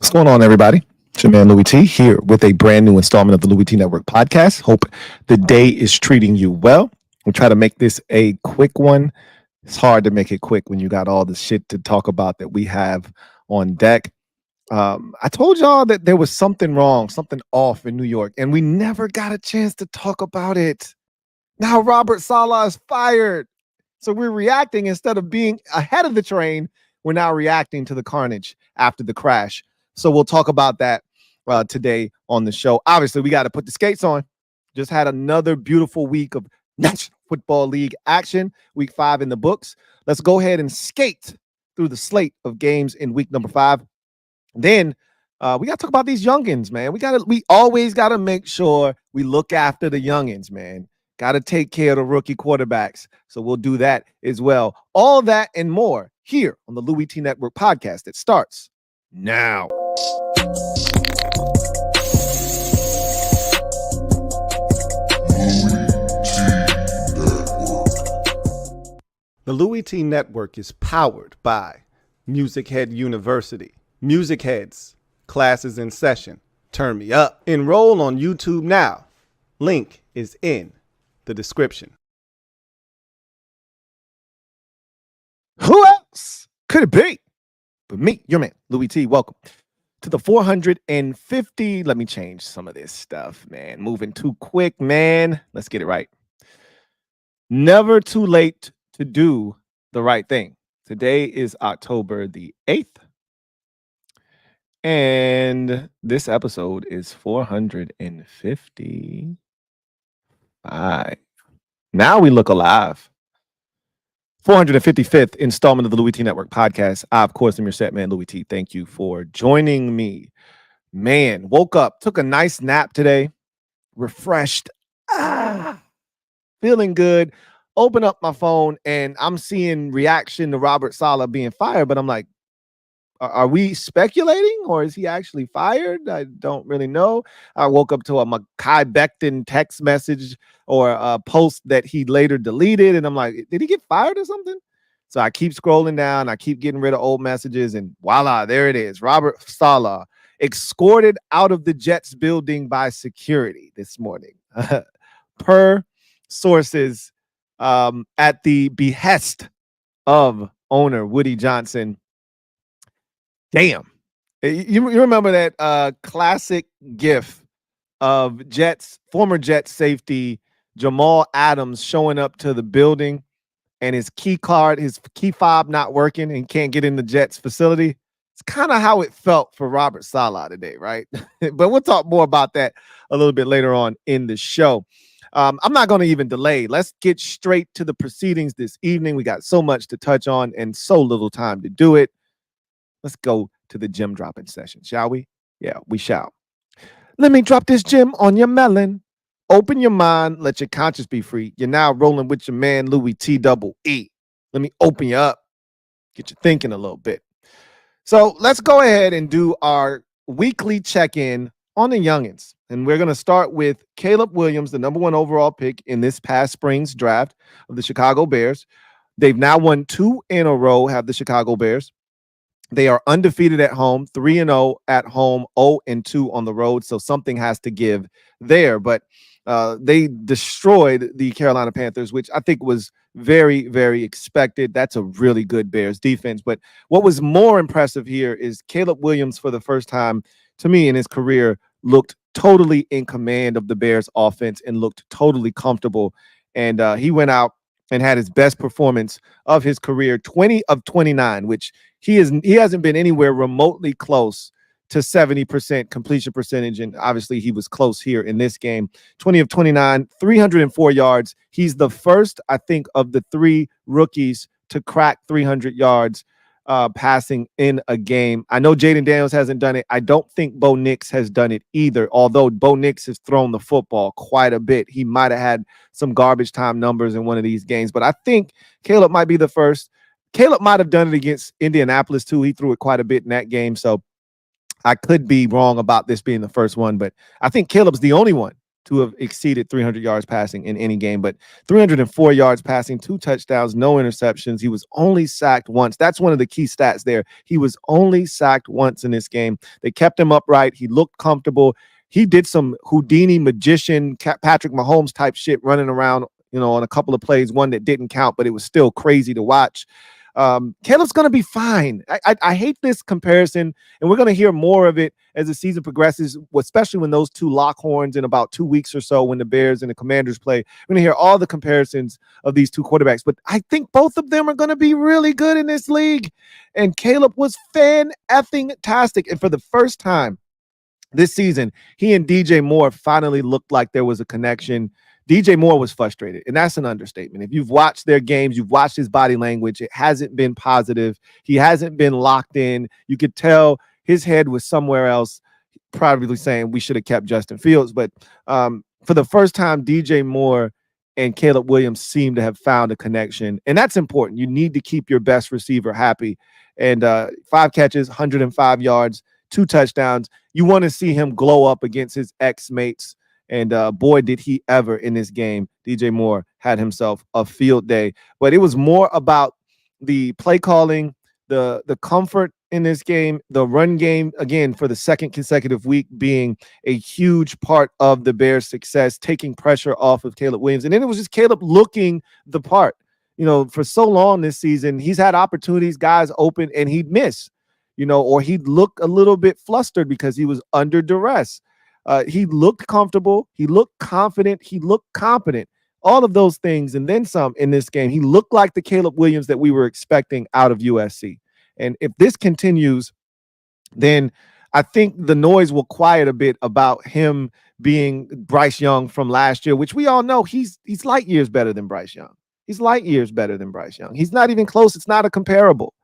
What's going on, everybody? It's your man Louie T here with a brand new installment of the Louie T Network podcast. Hope the day is treating you well. We'll try to make this a quick one. It's hard to make it quick when you got all the shit to talk about that we have on deck. I told y'all that there was something wrong, something off in New York, and we never got a chance to talk about it. Now Robert Saleh is fired. So we're reacting instead of being ahead of the train. We're now reacting to the carnage after the crash. So we'll talk about that today on the show. Obviously, we got to put the skates on. Just had another beautiful week of National Football League action. Week 5 in the books. Let's go ahead and skate through the slate of games in week number 5. Then we got to talk about these youngins, man. We always got to make sure we look after the youngins, man. Got to take care of the rookie quarterbacks. So we'll do that as well. All that and more here on the Louie T Network podcast that starts now. The Louie T Network is powered by MusicHead University. MusicHeads, classes in session. Turn me up. Enroll on YouTube now. Link is in the description. Who else could it be but me, your man, Louie T? Welcome to the 450. Let me change some of this stuff, man. Moving too quick, man. Let's get it right. Never too late to do the right thing. Today is October the 8th. And this episode is 455. Now we look alive. 455th installment of the Louie T Network podcast. I, of course, am your set man, Louie T. Thank you for joining me. Man, woke up, took a nice nap today, refreshed, feeling good. Open up my phone, and I'm seeing reaction to Robert Saleh being fired, but I'm like, are we speculating, or is he actually fired? I don't really know. I woke up to a Mekhi Becton text message or a post that he later deleted, and I'm like, did he get fired or something? So I keep scrolling down. I keep getting rid of old messages, and voila, there it is. Robert Saleh escorted out of the Jets building by security this morning. Per sources at the behest of owner Woody Johnson. Damn. You remember that classic gif of former Jets safety Jamal Adams showing up to the building and his key fob not working and can't get in the Jets facility? It's kind of how it felt for Robert Saleh today, right? But we'll talk more about that a little bit later on in the show. I'm not going to even delay. Let's get straight to the proceedings this evening. We got so much to touch on and so little time to do it. Let's go to the Gem Droppin Session, shall we? Yeah, we shall. Let me drop this gem on your melon. Open your mind. Let your conscience be free. You're now rolling with your man, Louie T double E. Let me open you up. Get you thinking a little bit. So let's go ahead and do our weekly check-in on the youngins. And we're going to start with Caleb Williams, the number 1 overall pick in this past spring's draft of the Chicago Bears. They've now won 2 in a row, have the Chicago Bears. They are undefeated at home, 3-0 at home, 0-2 on the road. So something has to give there. But they destroyed the Carolina Panthers, which I think was very, very expected. That's a really good Bears defense. But what was more impressive here is Caleb Williams, for the first time, to me, in his career, looked totally in command of the Bears offense and looked totally comfortable. And he went out and had his best performance of his career, 20 of 29, which he hasn't been anywhere remotely close to 70% completion percentage. And obviously he was close here in this game. 20 of 29, 304 yards. He's the first, I think, of the 3 rookies to crack 300 yards passing in a game. I know Jaden Daniels hasn't done it. I don't think Bo Nix has done it either, although Bo Nix has thrown the football quite a bit. He might have had some garbage time numbers in one of these games, but I think Caleb might be the first. Caleb might have done it against Indianapolis too. He threw it quite a bit in that game, so I could be wrong about this being the first one, but I think Caleb's the only one to have exceeded 300 yards passing in any game, but 304 yards passing, 2 touchdowns, no interceptions. He was only sacked once. That's one of the key stats there. He was only sacked once in this game. They kept him upright. He looked comfortable. He did some Houdini magician, Patrick Mahomes type shit running around, on a couple of plays, one that didn't count, but it was still crazy to watch. Caleb's going to be fine. I hate this comparison, and we're going to hear more of it as the season progresses, especially when those two lock horns in about 2 weeks or so when the Bears and the Commanders play. We're going to hear all the comparisons of these two quarterbacks, but I think both of them are going to be really good in this league, and Caleb was fan-effing-tastic, and for the first time this season, he and DJ Moore finally looked like there was a connection. DJ Moore was frustrated, and that's an understatement. If you've watched their games, you've watched his body language, it hasn't been positive. He hasn't been locked in. You could tell his head was somewhere else, probably saying we should have kept Justin Fields. But for the first time, DJ Moore and Caleb Williams seem to have found a connection, and that's important. You need to keep your best receiver happy. And 5 catches, 105 yards, 2 touchdowns. You want to see him glow up against his ex-mates. And boy, did he ever in this game. DJ Moore had himself a field day. But it was more about the play calling, the comfort in this game, the run game, again, for the second consecutive week being a huge part of the Bears' success, taking pressure off of Caleb Williams. And then it was just Caleb looking the part. For so long this season, he's had opportunities, guys open, and he'd miss, or he'd look a little bit flustered because he was under duress. He looked comfortable. He looked confident. He looked competent. All of those things and then some in this game. He looked like the Caleb Williams that we were expecting out of USC. And if this continues, then I think the noise will quiet a bit about him being Bryce Young from last year, which we all know he's light years better than Bryce Young. He's light years better than Bryce Young. He's not even close. It's not a comparable.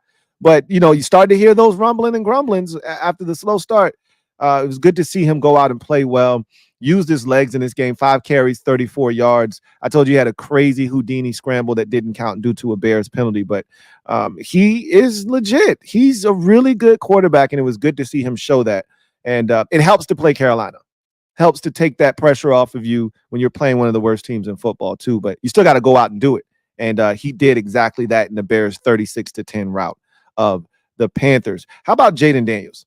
But, you start to hear those rumbling and grumblings after the slow start. It was good to see him go out and play well, used his legs in this game, 5 carries, 34 yards. I told you he had a crazy Houdini scramble that didn't count due to a Bears penalty, but he is legit. He's a really good quarterback, and it was good to see him show that. And it helps to play Carolina. Helps to take that pressure off of you when you're playing one of the worst teams in football too, but you still got to go out and do it. And he did exactly that in the Bears' 36-10 rout of the Panthers. How about Jaden Daniels?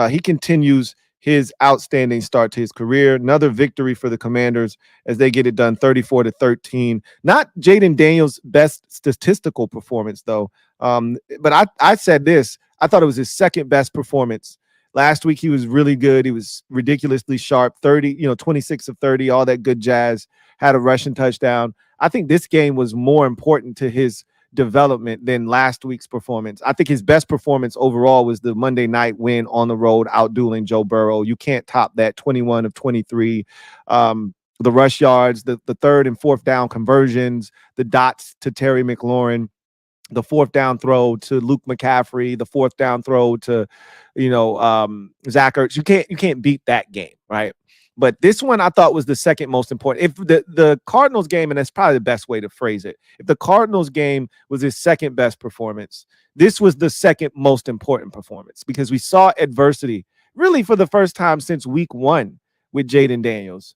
He continues his outstanding start to his career. Another victory for the Commanders as they get it done 34-13. Not Jaden Daniels' best statistical performance, though. But I said this. I thought it was his second best performance. Last week, he was really good. He was ridiculously sharp, 26 of 30, all that good jazz, had a rushing touchdown. I think this game was more important to his development than last week's performance. I think his best performance overall was the Monday night win on the road, outdueling Joe Burrow. You can't top that. 21 of 23. The rush yards, the 3rd and 4th down conversions, the dots to Terry McLaurin, the 4th down throw to Luke McCaffrey, the 4th down throw to, Zach Ertz. You can't beat that game, right? But this one I thought was the second most important. If the Cardinals game, and that's probably the best way to phrase it, if the Cardinals game was his second best performance, this was the second most important performance because we saw adversity really for the first time since week 1 with Jaden Daniels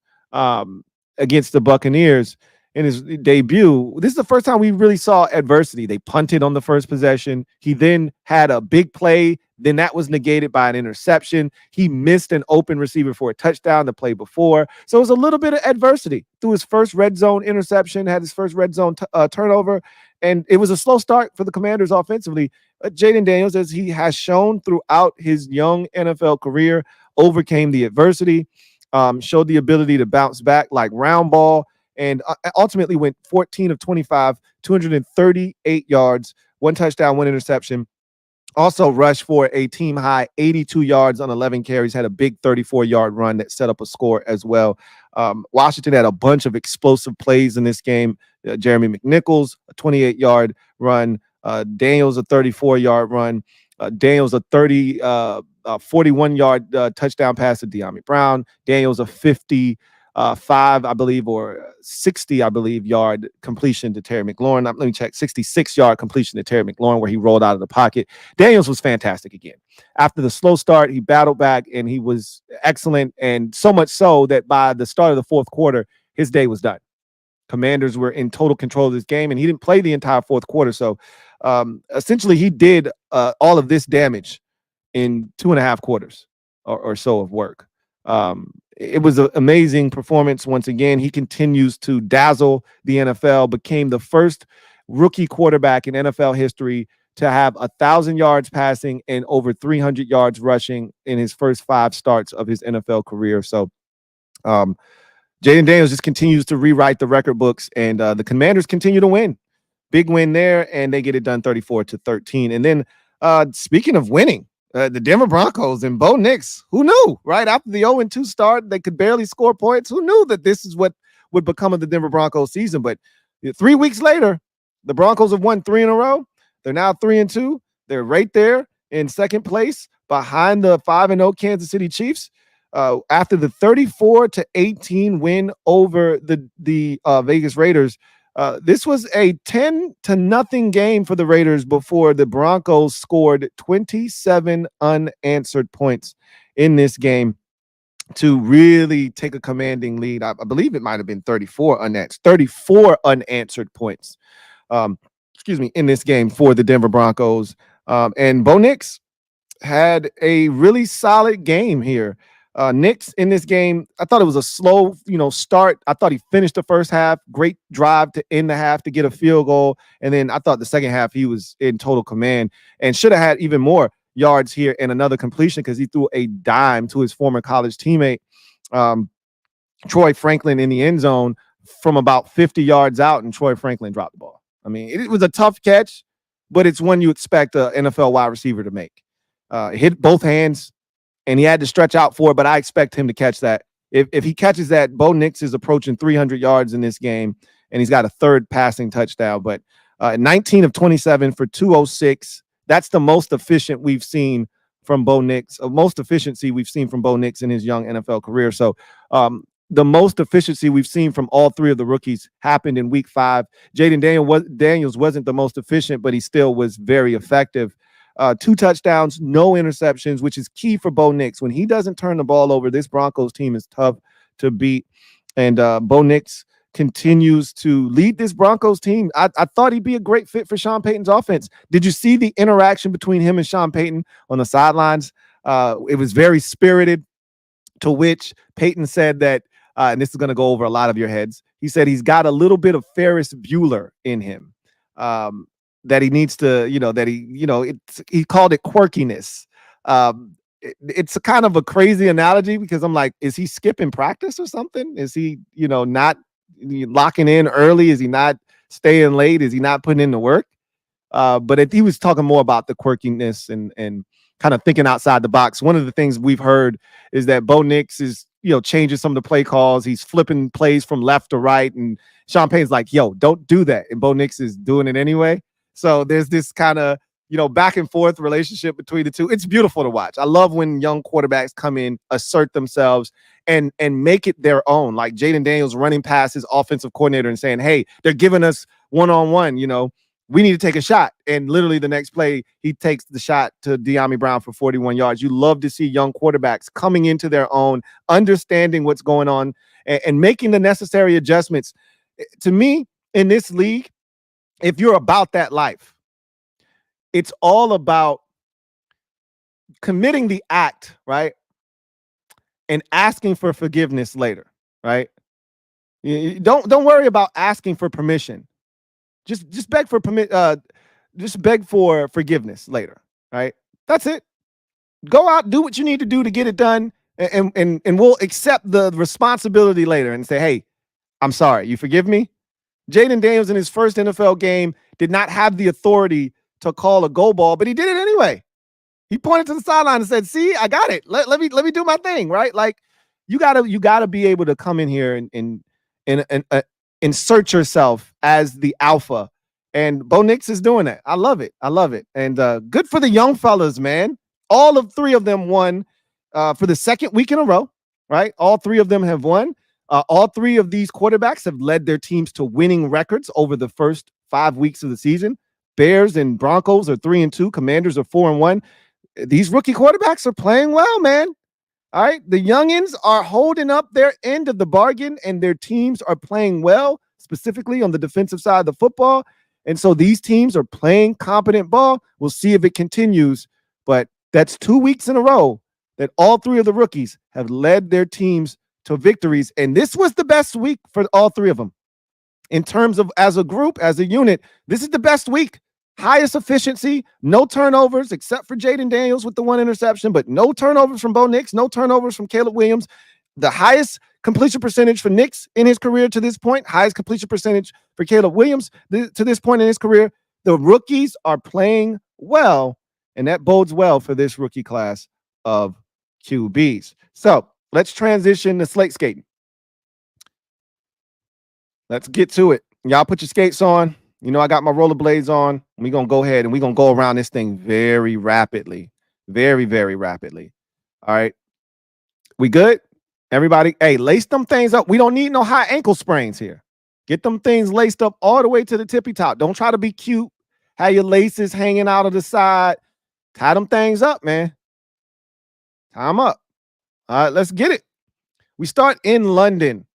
against the Buccaneers in his debut. This is the first time we really saw adversity. They punted on the first possession. He then had a big play. Then that was negated by an interception. He missed an open receiver for a touchdown the play before. So it was a little bit of adversity through his first red zone interception, had his first red zone turnover. And it was a slow start for the Commanders offensively. Jaden Daniels, as he has shown throughout his young NFL career, overcame the adversity, showed the ability to bounce back like round ball, and ultimately went 14 of 25, 238 yards, 1 touchdown, 1 interception. Also rushed for a team high 82 yards on 11 carries, had a big 34-yard run that set up a score as well. Washington had a bunch of explosive plays in this game. Jeremy McNichols, a 28-yard run. Daniels, a 34-yard run. Daniels, a 41-yard touchdown pass to De'Ami Brown. Daniels, a 50 5, I believe, or 60, I believe, yard completion to Terry McLaurin. Let me check. 66-yard completion to Terry McLaurin where he rolled out of the pocket. Daniels was fantastic again. After the slow start, he battled back and he was excellent, and so much so that by the start of the fourth quarter, his day was done. Commanders were in total control of this game, and he didn't play the entire fourth quarter. So essentially, he did all of this damage in 2.5 quarters or so of work. It was an amazing performance once again. He continues to dazzle the NFL, became the first rookie quarterback in NFL history to have 1,000 yards passing and over 300 yards rushing in his first 5 starts of his NFL career. So Jaden Daniels just continues to rewrite the record books, and the Commanders continue to win. Big win there, and they get it done 34-13. And then speaking of winning, the Denver Broncos and Bo Nix, who knew, right? After the 0-2 start, they could barely score points. Who knew that this is what would become of the Denver Broncos season? But 3 weeks later, the Broncos have won 3 in a row. They're now 3-2. They're right there in second place behind the 5-0 Kansas City Chiefs. After the 34-18 win over the Vegas Raiders, this was a 10-0 game for the Raiders before the Broncos scored 27 unanswered points in this game to really take a commanding lead. I believe it might have been 34 unanswered points. In this game for the Denver Broncos. And Bo Nix had a really solid game here. Nix in this game, I thought it was a slow, start. I thought he finished the first half, great drive to end the half to get a field goal. And then I thought the second half he was in total command and should have had even more yards here and another completion because he threw a dime to his former college teammate, Troy Franklin, in the end zone from about 50 yards out, and Troy Franklin dropped the ball. I mean, it was a tough catch, but it's one you expect an NFL wide receiver to make. Hit both hands, and he had to stretch out for it, but I expect him to catch that. If he catches that, Bo Nix is approaching 300 yards in this game, and he's got a third passing touchdown. But 19 of 27 for 206. That's the most efficient we've seen from Bo Nix, most efficiency we've seen from Bo Nix in his young NFL career. So the most efficiency we've seen from all 3 of the rookies happened in week 5. Jaden Daniels wasn't the most efficient, but he still was very effective. 2 touchdowns, no interceptions, which is key for Bo Nix. When he doesn't turn the ball over, this Broncos team is tough to beat. And Bo Nix continues to lead this Broncos team. I thought he'd be a great fit for Sean Payton's offense. Did you see the interaction between him and Sean Payton on the sidelines? It was very spirited, to which Payton said that, and this is going to go over a lot of your heads. He said he's got a little bit of Ferris Bueller in him, that he needs to, he called it quirkiness. It's a kind of a crazy analogy because I'm like, is he skipping practice or something? Is he, not locking in early? Is he not staying late? Is he not putting in the work? But he was talking more about the quirkiness and kind of thinking outside the box. One of the things we've heard is that Bo Nix is, changing some of the play calls. He's flipping plays from left to right. And Sean Payton's like, yo, don't do that. And Bo Nix is doing it anyway. So there's this kind of, back and forth relationship between the two. It's beautiful to watch. I love when young quarterbacks come in, assert themselves, and make it their own. Like Jaden Daniels running past his offensive coordinator and saying, hey, they're giving us one-on-one, we need to take a shot. And literally the next play, he takes the shot to De'Ami Brown for 41 yards. You love to see young quarterbacks coming into their own, understanding what's going on, and making the necessary adjustments. To me, in this league, if you're about that life, it's all about committing the act, right? And asking for forgiveness later, right? Don't worry about asking for permission. Just beg for just beg for forgiveness later, right? That's it. Go out, do what you need to do to get it done, and we'll accept the responsibility later and say, hey, I'm sorry. You forgive me? Jaden Daniels in his first NFL game did not have the authority to call a go ball, but he did it anyway. He pointed to the sideline and said, see, I got it. Let me do my thing, right? Like you gotta be able to come in here and insert yourself as the alpha. And Bo Nix is doing that. I love it. And good for the young fellas, man. All of 3 of them won for the second week in a row, right? All 3 of them have won. All three of these quarterbacks have led their teams to winning records over the first 5 weeks of the season. Bears and Broncos are 3-2. Commanders are 4-1. These rookie quarterbacks are playing well, man. All right. The youngins are holding up their end of the bargain, and their teams are playing well, specifically on the defensive side of the football. And so these teams are playing competent ball. We'll see if it continues. But that's 2 weeks in a row that all three of the rookies have led their teams to victories. And this was the best week for all three of them. In terms of as a group, as a unit, this is the best week. Highest efficiency, no turnovers except for Jaden Daniels with the 1 interception, but no turnovers from Bo Nix, no turnovers from Caleb Williams. The highest completion percentage for Nix in his career to this point, highest completion percentage for Caleb Williams to this point in his career. The rookies are playing well, and that bodes well for this rookie class of QBs. So let's transition to slate skating. Let's get to it. Y'all put your skates on. You know, I got my rollerblades on. We're going to go ahead and we're going to go around this thing very rapidly. Very, very rapidly. All right. We good? Everybody, hey, lace them things up. We don't need no high ankle sprains here. Get them things laced up all the way to the tippy top. Don't try to be cute. Have your laces hanging out of the side. Tie them things up, man. Tie them up. All right, let's get it. We start in London.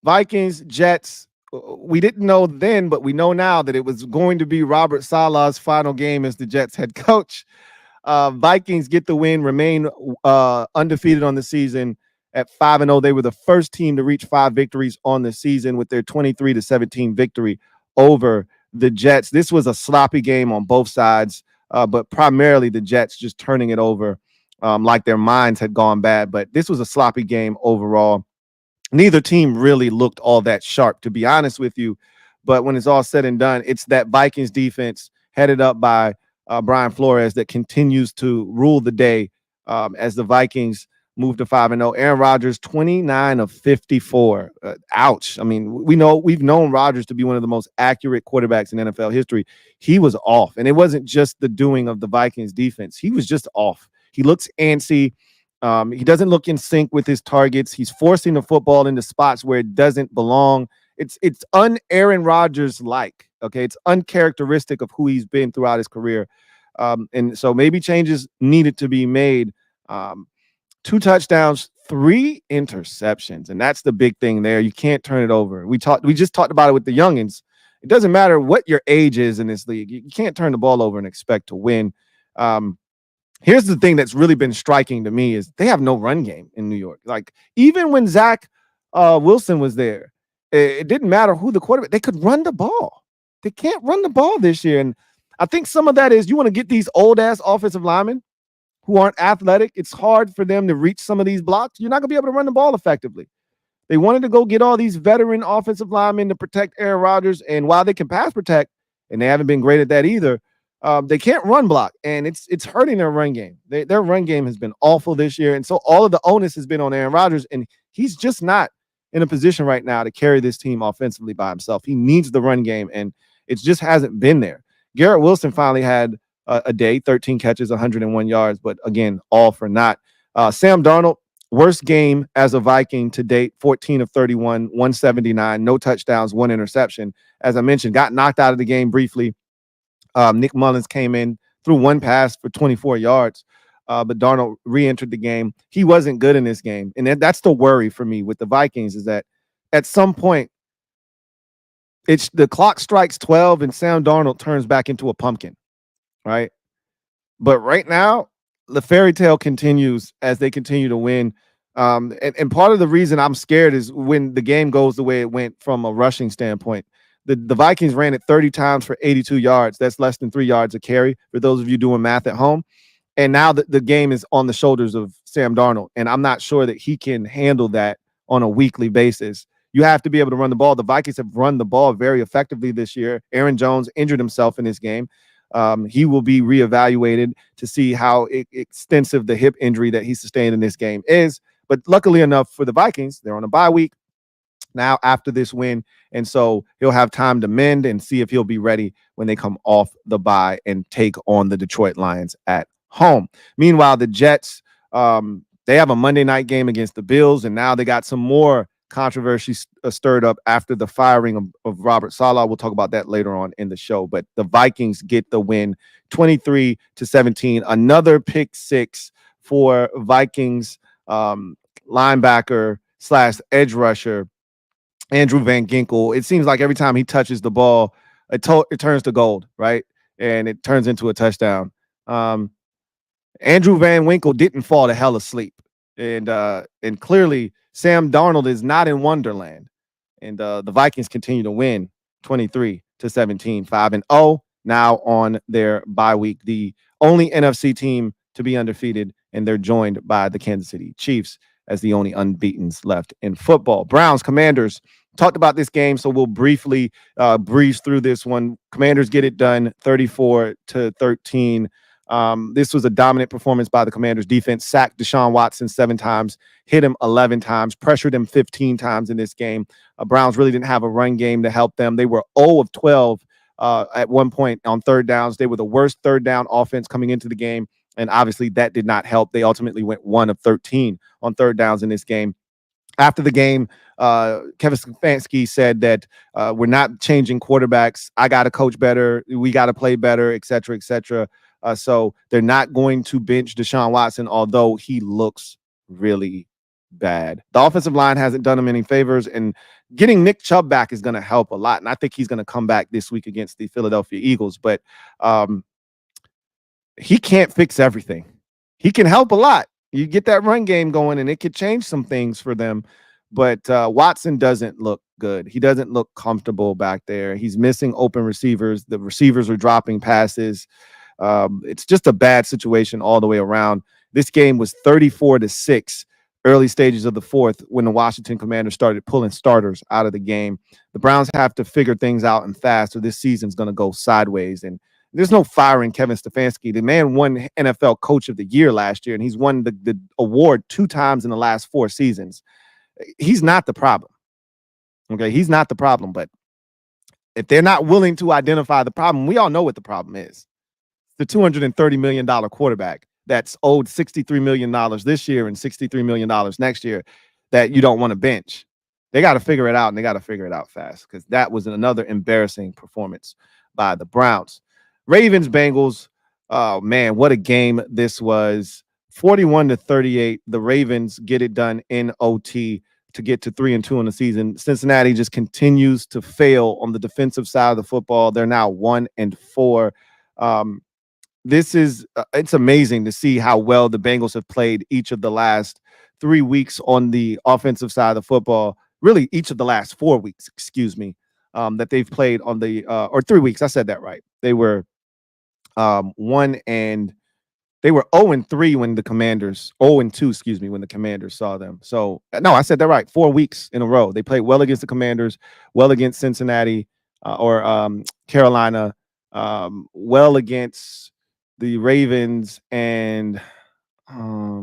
Vikings, Jets. We didn't know then, but we know now that it was going to be Robert Saleh's final game as the Jets head coach. Vikings get the win, remain undefeated on the season at 5-0. They were the first team to reach 5 victories on the season with their 23-17 victory over the Jets. This was a sloppy game on both sides, but primarily the Jets just turning it over like their minds had gone bad. But this was a sloppy game overall. Neither team really looked all that sharp, to be honest with you. But when it's all said and done, it's that Vikings defense headed up by Brian Flores that continues to rule the day as the Vikings move to 5-0. Aaron Rodgers, 29 of 54. Ouch. I mean, we've known Rodgers to be one of the most accurate quarterbacks in NFL history. He was off, and it wasn't just the doing of the Vikings defense. He was just off. He looks antsy. He doesn't look in sync with his targets. He's forcing the football into spots where it doesn't belong. It's un-Aaron Rodgers-like, okay? It's uncharacteristic of who he's been throughout his career. And so maybe changes needed to be made. 2 touchdowns, 3 interceptions, and that's the big thing there. You can't turn it over. We just talked about it with the youngins. It doesn't matter what your age is in this league. You can't turn the ball over and expect to win. Here's the thing that's really been striking to me is they have no run game in New York. Like, even when Zach Wilson was there, it didn't matter who the quarterback, they could run the ball. They can't run the ball this year. And I think some of that is you want to get these old-ass offensive linemen who aren't athletic. It's hard for them to reach some of these blocks. You're not going to be able to run the ball effectively. They wanted to go get all these veteran offensive linemen to protect Aaron Rodgers. And while they can pass protect, and they haven't been great at that either, they can't run block, and it's hurting their run game. Their run game has been awful this year, and so all of the onus has been on Aaron Rodgers, and he's just not in a position right now to carry this team offensively by himself. He needs the run game, and it just hasn't been there. Garrett Wilson finally had a day, 13 catches, 101 yards, but again, all for naught. Sam Darnold, worst game as a Viking to date, 14 of 31, 179, no touchdowns, 1 interception. As I mentioned, got knocked out of the game briefly. Nick Mullins came in, threw 1 pass for 24 yards, but Darnold re-entered the game. He wasn't good in this game, and that's the worry for me with the Vikings is that at some point, the clock strikes 12 and Sam Darnold turns back into a pumpkin, right? But right now, the fairy tale continues as they continue to win. And part of the reason I'm scared is when the game goes the way it went from a rushing standpoint. The Vikings ran it 30 times for 82 yards. That's less than 3 yards a carry for those of you doing math at home. And now the game is on the shoulders of Sam Darnold. And I'm not sure that he can handle that on a weekly basis. You have to be able to run the ball. The Vikings have run the ball very effectively this year. Aaron Jones injured himself in this game. He will be reevaluated to see how extensive the hip injury that he sustained in this game is. But luckily enough for the Vikings, they're on a bye week now after this win. And so he'll have time to mend and see if he'll be ready when they come off the bye and take on the Detroit Lions at home. Meanwhile, the Jets, they have a Monday night game against the Bills, and now they got some more controversy stirred up after the firing of Robert Saleh. We'll talk about that later on in the show. But the Vikings get the win 23-17. Another pick six for Vikings linebacker / edge rusher Andrew Van Ginkel. It seems like every time he touches the ball, it turns to gold, right? And it turns into a touchdown. Andrew Van Winkle didn't fall to hell asleep. And clearly Sam Darnold is not in Wonderland. And the Vikings continue to win 23-17, 5-0 now on their bye week. The only NFC team to be undefeated, and they're joined by the Kansas City Chiefs as the only unbeatens left in football. Browns, Commanders, talked about this game, so we'll briefly breeze through this one. Commanders get it done 34-13. This was a dominant performance by the Commanders defense. Sacked Deshaun Watson 7 times, hit him 11 times, pressured him 15 times in this game. Browns really didn't have a run game to help them. They were 0 of 12 at one point on third downs. They were the worst third down offense coming into the game, and obviously that did not help. They ultimately went 1 of 13 on third downs in this game. After the game, Kevin Stefanski said that we're not changing quarterbacks. I got to coach better. We got to play better, et cetera, et cetera. So they're not going to bench Deshaun Watson, although he looks really bad. The offensive line hasn't done him any favors, and getting Nick Chubb back is going to help a lot. And I think he's going to come back this week against the Philadelphia Eagles. But he can't fix everything. He can help a lot. You get that run game going, and it could change some things for them. But Watson doesn't look good. He doesn't look comfortable back there. He's missing open receivers. The receivers are dropping passes. It's just a bad situation all the way around. This game was 34-6 early stages of the fourth when the Washington Commanders started pulling starters out of the game. The Browns have to figure things out and fast, or this season's going to go sideways. And there's no firing Kevin Stefanski. The man won NFL Coach of the Year last year, and he's won the award 2 times in the last 4 seasons. He's not the problem. Okay, he's not the problem. But if they're not willing to identify the problem, we all know what the problem is. The $230 million quarterback that's owed $63 million this year and $63 million next year that you don't want to bench. They got to figure it out, and they got to figure it out fast, because that was another embarrassing performance by the Browns. Ravens, Bengals. Oh, man, what a game this was. 41-38. The Ravens get it done in OT to get to 3-2 in the season. Cincinnati just continues to fail on the defensive side of the football. They're now 1-4. It's amazing to see how well the Bengals have played each of the last 3 weeks on the offensive side of the football. Really, each of the last 4 weeks, that they've played on the or 3 weeks. I said that right. They were 0-3 when the Commanders 0-2, when the Commanders saw them. So no, I said that right. 4 weeks in a row. They played well against the Commanders, well against Cincinnati or Carolina, well against the Ravens, and I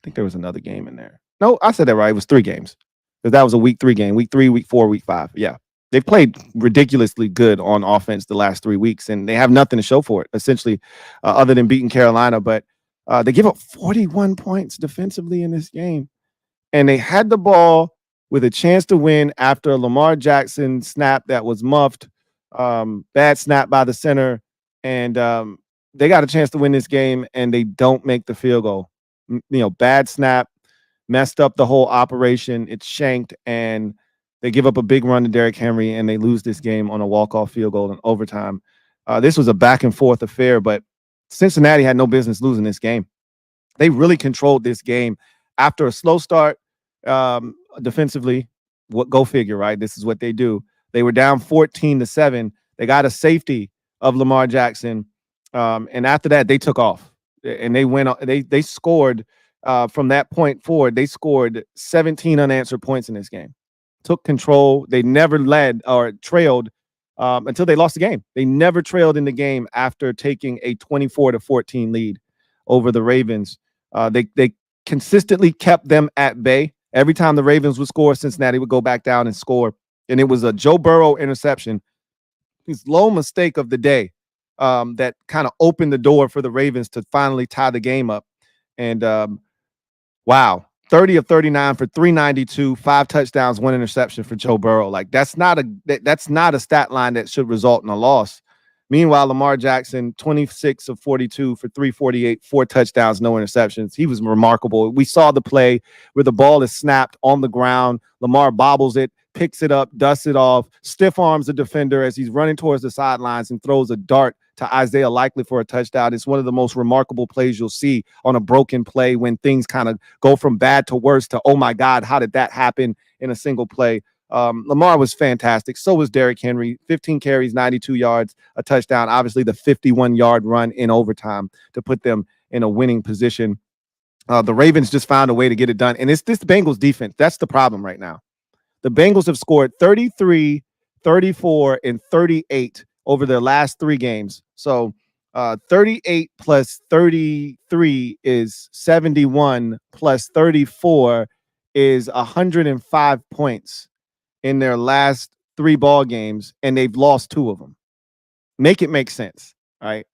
think there was another game in there. No, I said that right. It was 3 games. Because that was a week 3 game. Week 3, week 4, week 5. Yeah. They've played ridiculously good on offense the last 3 weeks, and they have nothing to show for it, essentially, other than beating Carolina. But they give up 41 points defensively in this game. And they had the ball with a chance to win after a Lamar Jackson snap that was muffed, bad snap by the center. And they got a chance to win this game, and they don't make the field goal. Bad snap, messed up the whole operation. It's shanked, and they give up a big run to Derrick Henry, and they lose this game on a walk-off field goal in overtime. This was a back-and-forth affair, but Cincinnati had no business losing this game. They really controlled this game after a slow start defensively. Go figure, right? This is what they do. They were down 14-7. They got a safety of Lamar Jackson, and after that, they took off, and they went. They scored from that point forward. They scored 17 unanswered points in this game. Took control. They never led or trailed until they lost the game. They never trailed in the game after taking a 24-14 lead over the Ravens. They consistently kept them at bay. Every time the Ravens would score, Cincinnati would go back down and score. And it was a Joe Burrow interception, his low mistake of the day, that kind of opened the door for the Ravens to finally tie the game up. And wow, 30 of 39 for 392, 5 touchdowns, 1 interception for Joe Burrow. Like that's not a stat line that should result in a loss. Meanwhile, Lamar Jackson, 26 of 42 for 348, 4 touchdowns, no interceptions. He was remarkable. We saw the play where the ball is snapped on the ground. Lamar bobbles it, picks it up, dusts it off, stiff arms the defender as he's running towards the sidelines and throws a dart to Isaiah Likely for a touchdown. It's one of the most remarkable plays you'll see on a broken play when things kind of go from bad to worse to, oh my God, how did that happen in a single play? Lamar was fantastic. So was Derrick Henry. 15 carries, 92 yards, a touchdown. Obviously, the 51-yard run in overtime to put them in a winning position. The Ravens just found a way to get it done. And it's this Bengals defense. That's the problem right now. The Bengals have scored 33, 34, and 38 over their last 3 games. So 38 plus 33 is 71, plus 34 is 105 points in their last 3 ball games, and they've lost 2 of them. Make it make sense, all right?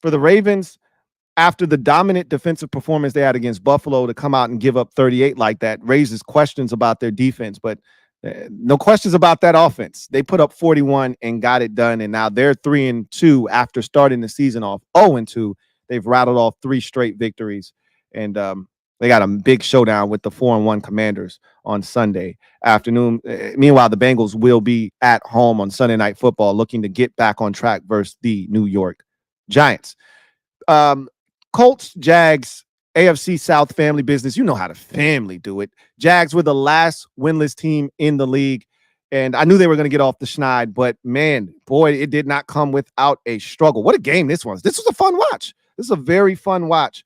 For the Ravens, after the dominant defensive performance they had against Buffalo, to come out and give up 38 like that raises questions about their defense, but no questions about that offense. They put up 41 and got it done, and now they're 3-2 after starting the season off 0-2. They've rattled off 3 straight victories, and they got a big showdown with the 4-1 Commanders on Sunday afternoon. Meanwhile, the Bengals will be at home on Sunday Night Football looking to get back on track versus the New York Giants. Colts, Jags, AFC South family business. You know how the family do it. Jags were the last winless team in the league, and I knew they were going to get off the schneid, but man, boy, it did not come without a struggle. What a game this was. This was a fun watch. This is a very fun watch.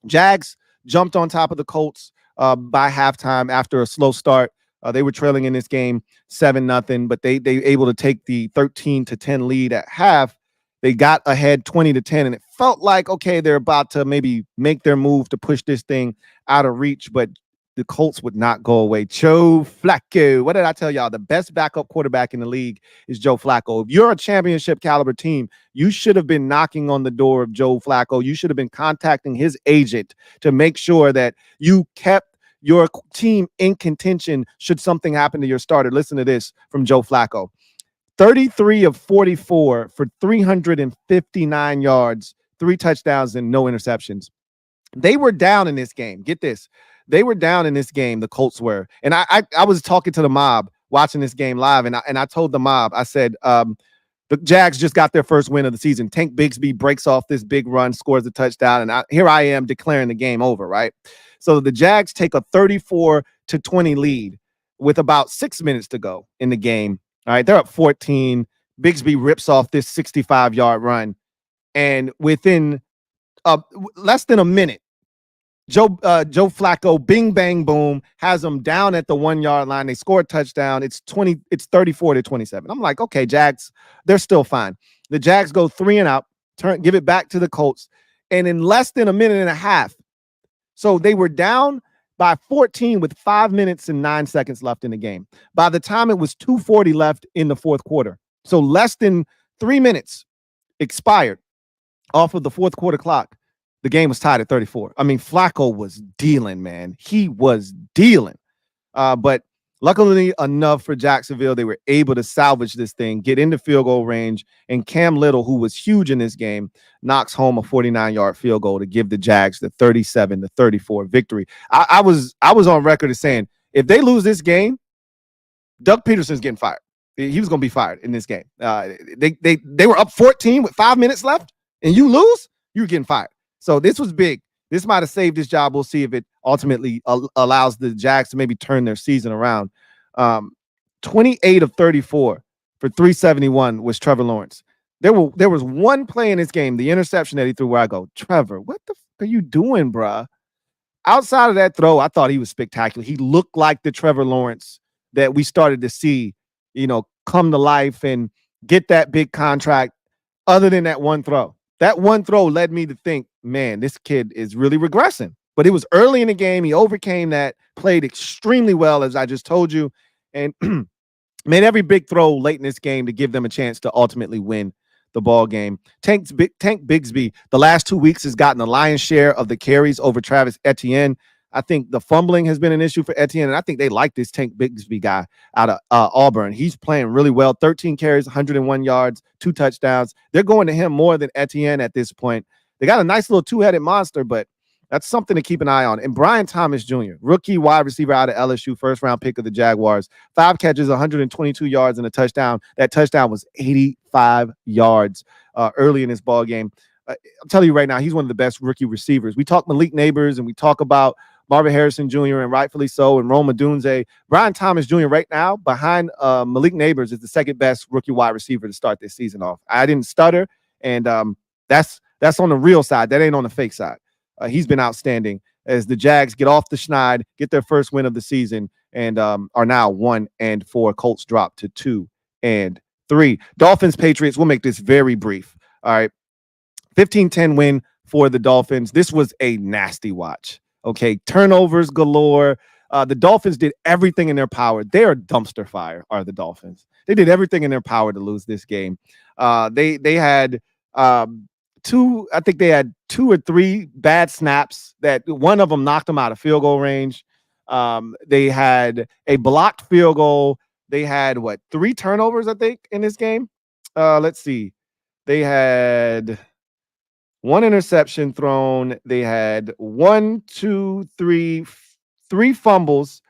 Jags jumped on top of the Colts by halftime after a slow start. They were trailing in this game 7-0, but they able to take the 13-10 lead at half. They got ahead 20-10, and it felt like, okay, they're about to maybe make their move to push this thing out of reach, but the Colts would not go away. Joe Flacco. What did I tell y'all? The best backup quarterback in the league is Joe Flacco. If you're a championship caliber team, you should have been knocking on the door of Joe Flacco. You should have been contacting his agent to make sure that you kept your team in contention should something happen to your starter. Listen to this from Joe Flacco. 33 of 44 for 359 yards, 3 touchdowns, and no interceptions. They were down in this game. Get this. They were down in this game, the Colts were. And I was talking to the mob watching this game live, and I told the mob, I said, the Jags just got their first win of the season. Tank Bigsby breaks off this big run, scores a touchdown, and here I am declaring the game over, right? So the Jags take a 34-20 lead with about 6 minutes to go in the game. All right, they're up 14. Bigsby rips off this 65-yard run, and within less than a minute, Joe Flacco, bing, bang, boom, has them down at the 1-yard line. They score a touchdown. It's 34-27. I'm like, okay, Jags, they're still fine. The Jags go 3 and out, give it back to the Colts, and in less than a minute and a half, so they were down by 14 with 5 minutes and 9 seconds left in the game. By the time it was 2:40 left in the fourth quarter, so less than 3 minutes expired off of the fourth quarter clock, the game was tied at 34. I mean, Flacco was dealing, man. He was dealing. But luckily enough for Jacksonville, they were able to salvage this thing, get into field goal range, and Cam Little, who was huge in this game, knocks home a 49-yard field goal to give the Jags the 37-34 victory. I was on record as saying, if they lose this game, Doug Peterson's getting fired. He was going to be fired in this game. They were up 14 with 5 minutes left, and you lose, you're getting fired. So this was big. This might have saved his job. We'll see if it ultimately allows the Jags to maybe turn their season around. 28 of 34 for 371 was Trevor Lawrence. There was one play in this game, the interception that he threw, where I go, Trevor, what the fuck are you doing, bruh? Outside of that throw, I thought he was spectacular. He looked like the Trevor Lawrence that we started to see, come to life and get that big contract. Other than that one throw. That one throw led me to think, man, this kid is really regressing. But it was early in the game. He overcame that, played extremely well, as I just told you, and made every big throw late in this game to give them a chance to ultimately win the ball game. Tank Bigsby, the last 2 weeks, has gotten the lion's share of the carries over Travis Etienne. I think the fumbling has been an issue for Etienne, and I think they like this Tank Bigsby guy out of Auburn. He's playing really well. 13 carries, 101 yards, 2 touchdowns. They're going to him more than Etienne at this point. They got a nice little two-headed monster, but that's something to keep an eye on. And Brian Thomas Jr., rookie wide receiver out of LSU, first-round pick of the Jaguars. 5 catches, 122 yards, and a touchdown. That touchdown was 85 yards early in this ball game. I'm telling you right now, he's one of the best rookie receivers. We talk Malik Neighbors, and we talk about Marvin Harrison Jr., and rightfully so, and Rome Odunze. Brian Thomas Jr. right now, behind Malik Neighbors, is the second best rookie wide receiver to start this season off. I didn't stutter, and that's on the real side. That ain't on the fake side. He's been outstanding as the Jags get off the schneid, get their first win of the season, and are now 1-4. Colts drop to 2-3. Dolphins, Patriots, we'll make this very brief. All right. 15-10 win for the Dolphins. This was a nasty watch. Okay. Turnovers galore. The Dolphins did everything in their power. They are dumpster fire, are the Dolphins. They did everything in their power to lose this game. They had I think they had 2 or 3 bad snaps that one of them knocked them out of field goal range. They had a blocked field goal. They had 3 turnovers, I think, in this game. Let's see. They had 1 interception thrown. They had 3 fumbles.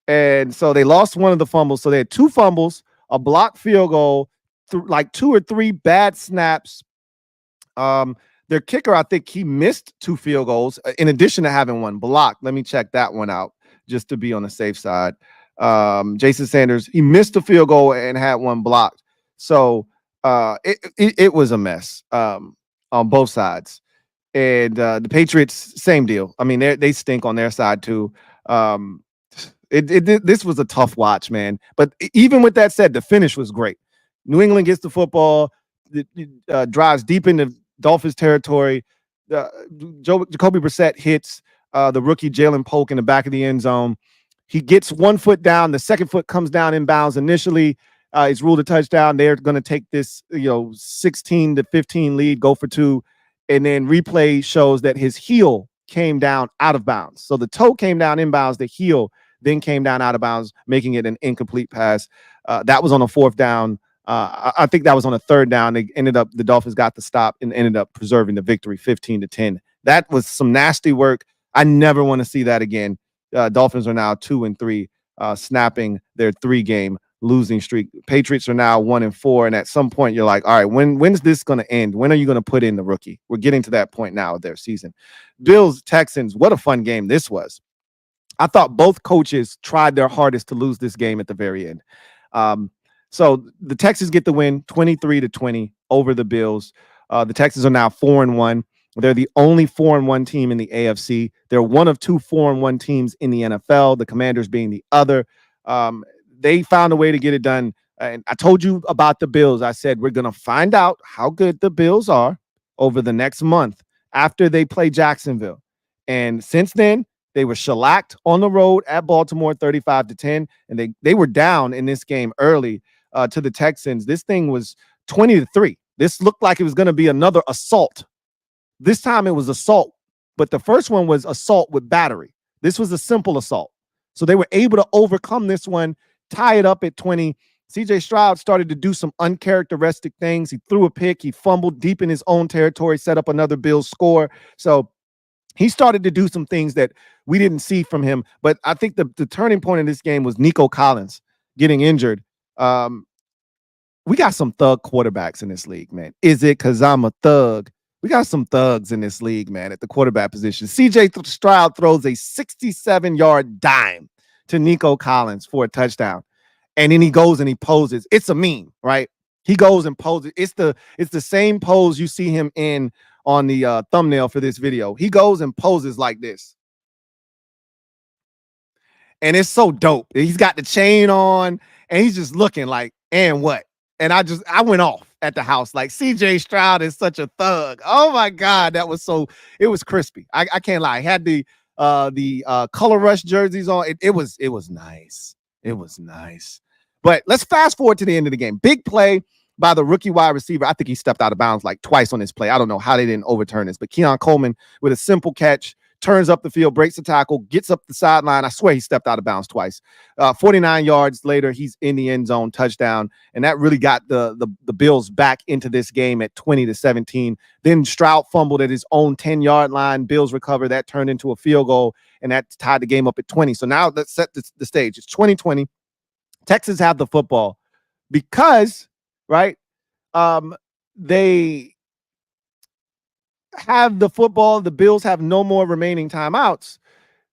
And so they lost one of the fumbles. So they had 2 fumbles, a blocked field goal, 2 or 3 bad snaps. Their kicker, I think he missed 2 field goals in addition to having 1 blocked. Let me check that one out just to be on the safe side. Jason Sanders, he missed a field goal and had 1 blocked. So it was a mess on both sides. And the Patriots, same deal. I mean, they stink on their side too. This was a tough watch, man. But even with that said, the finish was great. New England gets the football, drives deep into Dolphins territory. Jacoby Brissett hits the rookie Jalen Polk in the back of the end zone. He gets 1 foot down. The second foot comes down inbounds initially. It's ruled a touchdown. They're going to take this 16-15 lead, go for 2. And then replay shows that his heel came down out of bounds. So the toe came down inbounds. The heel then came down out of bounds, making it an incomplete pass. That was on a 4th down. I think that was on a 3rd down. The Dolphins got the stop and ended up preserving the victory 15-10. That was some nasty work. I never want to see that again. Dolphins are now 2-3, snapping their 3-game losing streak. Patriots are now 1-4. And at some point you're like, all right, when's this going to end? When are you going to put in the rookie? We're getting to that point now of their season. Bills, Texans, what a fun game this was. I thought both coaches tried their hardest to lose this game at the very end. So the Texans get the win 23-20 over the Bills. The Texans are now 4-1. They're the only 4-1 team in the AFC. They're one of 2 4-1 teams in the NFL, the Commanders being the other. They found a way to get it done. And I told you about the Bills. I said, we're going to find out how good the Bills are over the next month after they play Jacksonville. And since then, they were shellacked on the road at Baltimore 35-10. And they were down in this game early to the Texans. This thing was 20-3. This looked like it was going to be another assault. This time it was assault, but the first one was assault with battery. This was a simple assault. So they were able to overcome this one, tie it up at 20. CJ Stroud started to do some uncharacteristic things. He threw a pick. He fumbled deep in his own territory, set up another Bills score. So he started to do some things that we didn't see from him. But I think the turning point in this game was Nico Collins getting injured. We got some thug quarterbacks in this league, man. Is it because I'm a thug? We got some thugs in this league, man, at the quarterback position. CJ Stroud throws a 67-yard dime to Nico Collins for a touchdown. And then he goes and he poses. It's a meme, right? He goes and poses. It's the same pose you see him in on the thumbnail for this video. He goes and poses like this. And it's so dope. He's got the chain on and he's just looking like, and what? And I went off at the house. Like, CJ Stroud is such a thug. Oh my God. It was crispy. I can't lie. I had the Color Rush jerseys on. It was nice. It was nice. But let's fast forward to the end of the game. Big play by the rookie wide receiver. I think he stepped out of bounds like twice on this play. I don't know how they didn't overturn this, but Keon Coleman with a simple catch turns up the field, breaks the tackle, gets up the sideline. I swear he stepped out of bounds twice. 49 yards later, he's in the end zone, touchdown. And that really got the Bills back into this game at 20-17. Then Stroud fumbled at his own 10-yard line. Bills recover. That turned into a field goal, and that tied the game up at 20. So now let's set the stage. It's 2020. Texans have the football because, right, they have the football. The Bills have no more remaining timeouts.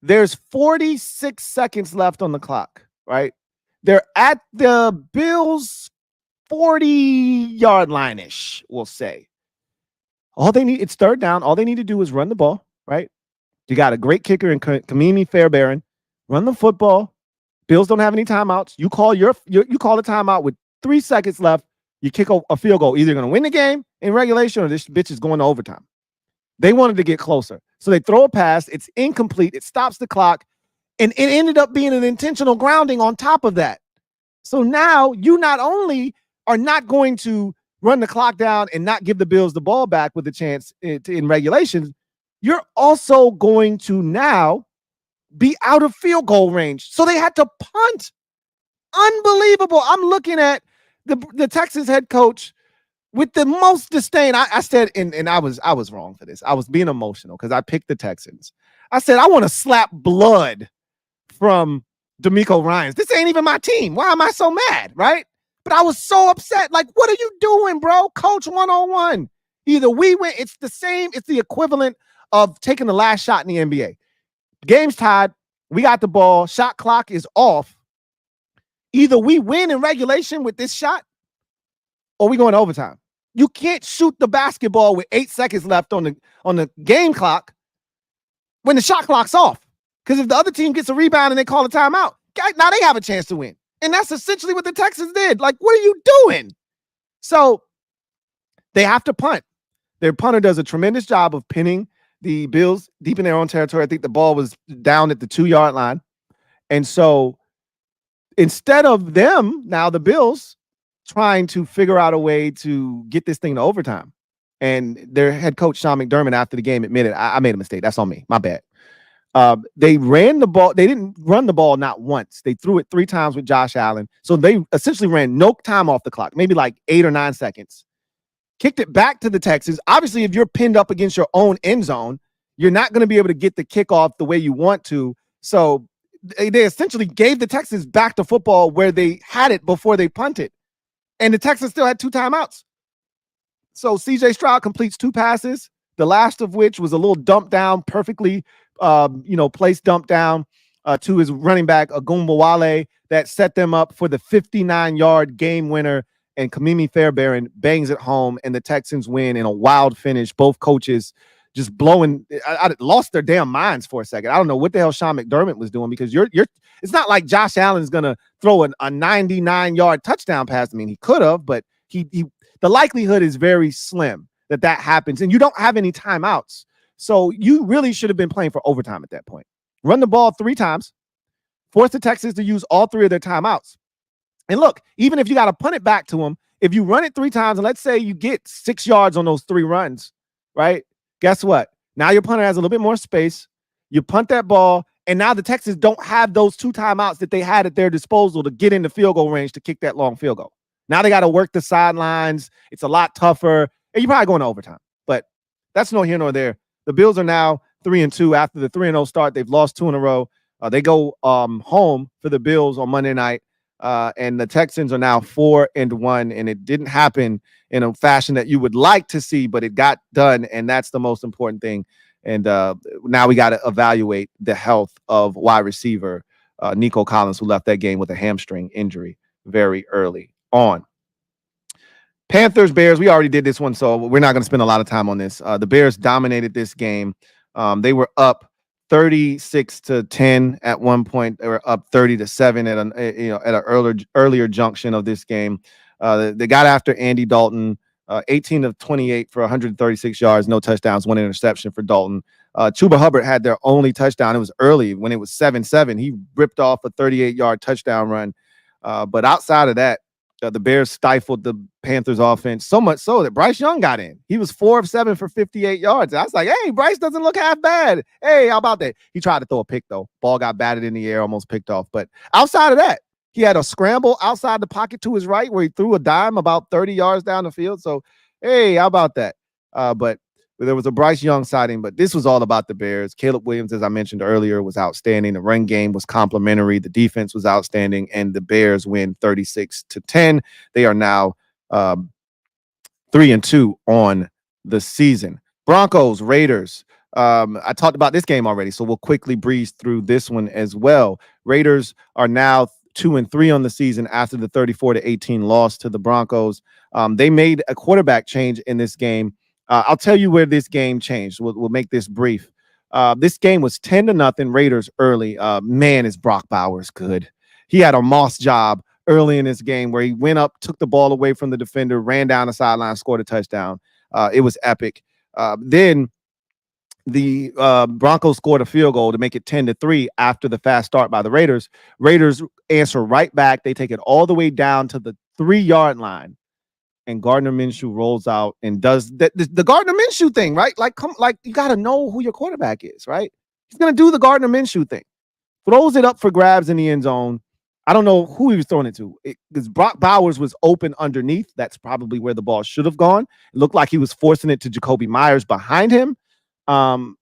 There's 46 seconds left on the clock, right? They're at the Bills 40-yard line-ish, we'll say. All they need, it's third down. All they need to do is run the ball, right? You got a great kicker in Kamimi Fairbairn. Run the football. Bills don't have any timeouts. You call you call the timeout with 3 seconds left. You kick a field goal. Either you're going to win the game in regulation or this bitch is going to overtime. They wanted to get closer. So they throw a pass. It's incomplete. It stops the clock. And it ended up being an intentional grounding on top of that. So now you not only are not going to run the clock down and not give the Bills the ball back with a chance in regulation, you're also going to now be out of field goal range. So they had to punt. Unbelievable. I'm looking at the Texans head coach with the most disdain. I said, and I was wrong for this. I was being emotional because I picked the Texans. I said, I want to slap blood from DeMeco Ryans. This ain't even my team. Why am I so mad, right? But I was so upset. Like, what are you doing, bro? Coach 101. Either we win. It's the same. It's the equivalent of taking the last shot in the NBA. Game's tied. We got the ball. Shot clock is off. Either we win in regulation with this shot or we go into overtime. You can't shoot the basketball with 8 seconds left on the game clock when the shot clock's off. Because if the other team gets a rebound and they call a timeout, now they have a chance to win. And that's essentially what the Texans did. Like, what are you doing? So they have to punt. Their punter does a tremendous job of pinning the Bills deep in their own territory. I think the ball was down at the 2-yard line. And so instead of them, now the Bills trying to figure out a way to get this thing to overtime. And their head coach, Sean McDermott, after the game admitted, I made a mistake. That's on me. My bad. They ran the ball. They didn't run the ball not once. They threw it 3 times with Josh Allen. So they essentially ran no time off the clock, maybe like 8 or 9 seconds. Kicked it back to the Texans. Obviously, if you're pinned up against your own end zone, you're not going to be able to get the kickoff the way you want to. So they essentially gave the Texans back to football where they had it before they punted. And the Texans still had 2 timeouts. So C.J. Stroud completes 2 passes, the last of which was a little dump down, perfectly placed dump down to his running back, Ogunbowale, that set them up for the 59-yard game winner. And Kamimi Fairbairn bangs it home, and the Texans win in a wild finish. Both coaches just blowing. I lost their damn minds for a second. I don't know what the hell Sean McDermott was doing because it's not like Josh Allen's gonna throw a 99-yard touchdown pass. I mean, he could have, but the likelihood is very slim that happens, and you don't have any timeouts. So you really should have been playing for overtime at that point. Run the ball 3 times, force the Texans to use all 3 of their timeouts. And look, even if you got to punt it back to them, if you run it 3 times, and let's say you get 6 yards on those 3 runs, right? Guess what? Now your punter has a little bit more space. You punt that ball, and now the Texans don't have those 2 timeouts that they had at their disposal to get into field goal range to kick that long field goal. Now they got to work the sidelines. It's a lot tougher, and you're probably going to overtime. But that's no here nor there. The Bills are now 3-2 after the 3-0 start. They've lost 2 in a row. They go home for the Bills on Monday night. And the Texans are now 4-1, and it didn't happen in a fashion that you would like to see, but it got done, and that's the most important thing. And now we got to evaluate the health of wide receiver Nico Collins, who left that game with a hamstring injury very early on. Panthers, Bears, we already did this one, so we're not going to spend a lot of time on this. The Bears dominated this game. They were up 36-10 at one point. They were up 30-7 at an earlier junction of this game. They got after Andy Dalton, 18 of 28 for 136 yards, no touchdowns, 1 interception for Dalton. Chuba Hubbard had their only touchdown. It was early when it was 7-7. He ripped off a 38-yard touchdown run. But outside of that, The Bears stifled the Panthers offense so much so that Bryce Young got in. He was 4 of 7 for 58 yards. I was like, hey, Bryce doesn't look half bad. Hey, how about that? He tried to throw a pick, though. Ball got batted in the air, almost picked off. But outside of that, he had a scramble outside the pocket to his right where he threw a dime about 30 yards down the field. So, hey, how about that? But there was a Bryce Young sighting, but this was all about the Bears. Caleb Williams, as I mentioned earlier, was outstanding. The run game was complimentary. The defense was outstanding, and the Bears win 36-10. They are now 3-2 on the season. Broncos, Raiders. I talked about this game already, so we'll quickly breeze through this one as well. Raiders are now 2-3 on the season after the 34-18 loss to the Broncos. They made a quarterback change in this game. I'll tell you where this game changed. We'll make this brief. This game was 10-0 Raiders early. Man, is Brock Bowers good. He had a Moss job early in this game where he went up, took the ball away from the defender, ran down the sideline, scored a touchdown. It was epic. Then the Broncos scored a field goal to make it 10-3 after the fast start by the Raiders. Raiders answer right back. They take it all the way down to the 3-yard line. And Gardner Minshew rolls out and does the Gardner Minshew thing, right? Like you got to know who your quarterback is, right? He's going to do the Gardner Minshew thing. Throws it up for grabs in the end zone. I don't know who he was throwing it to. Because Brock Bowers was open underneath. That's probably where the ball should have gone. It looked like he was forcing it to Jacoby Myers behind him. I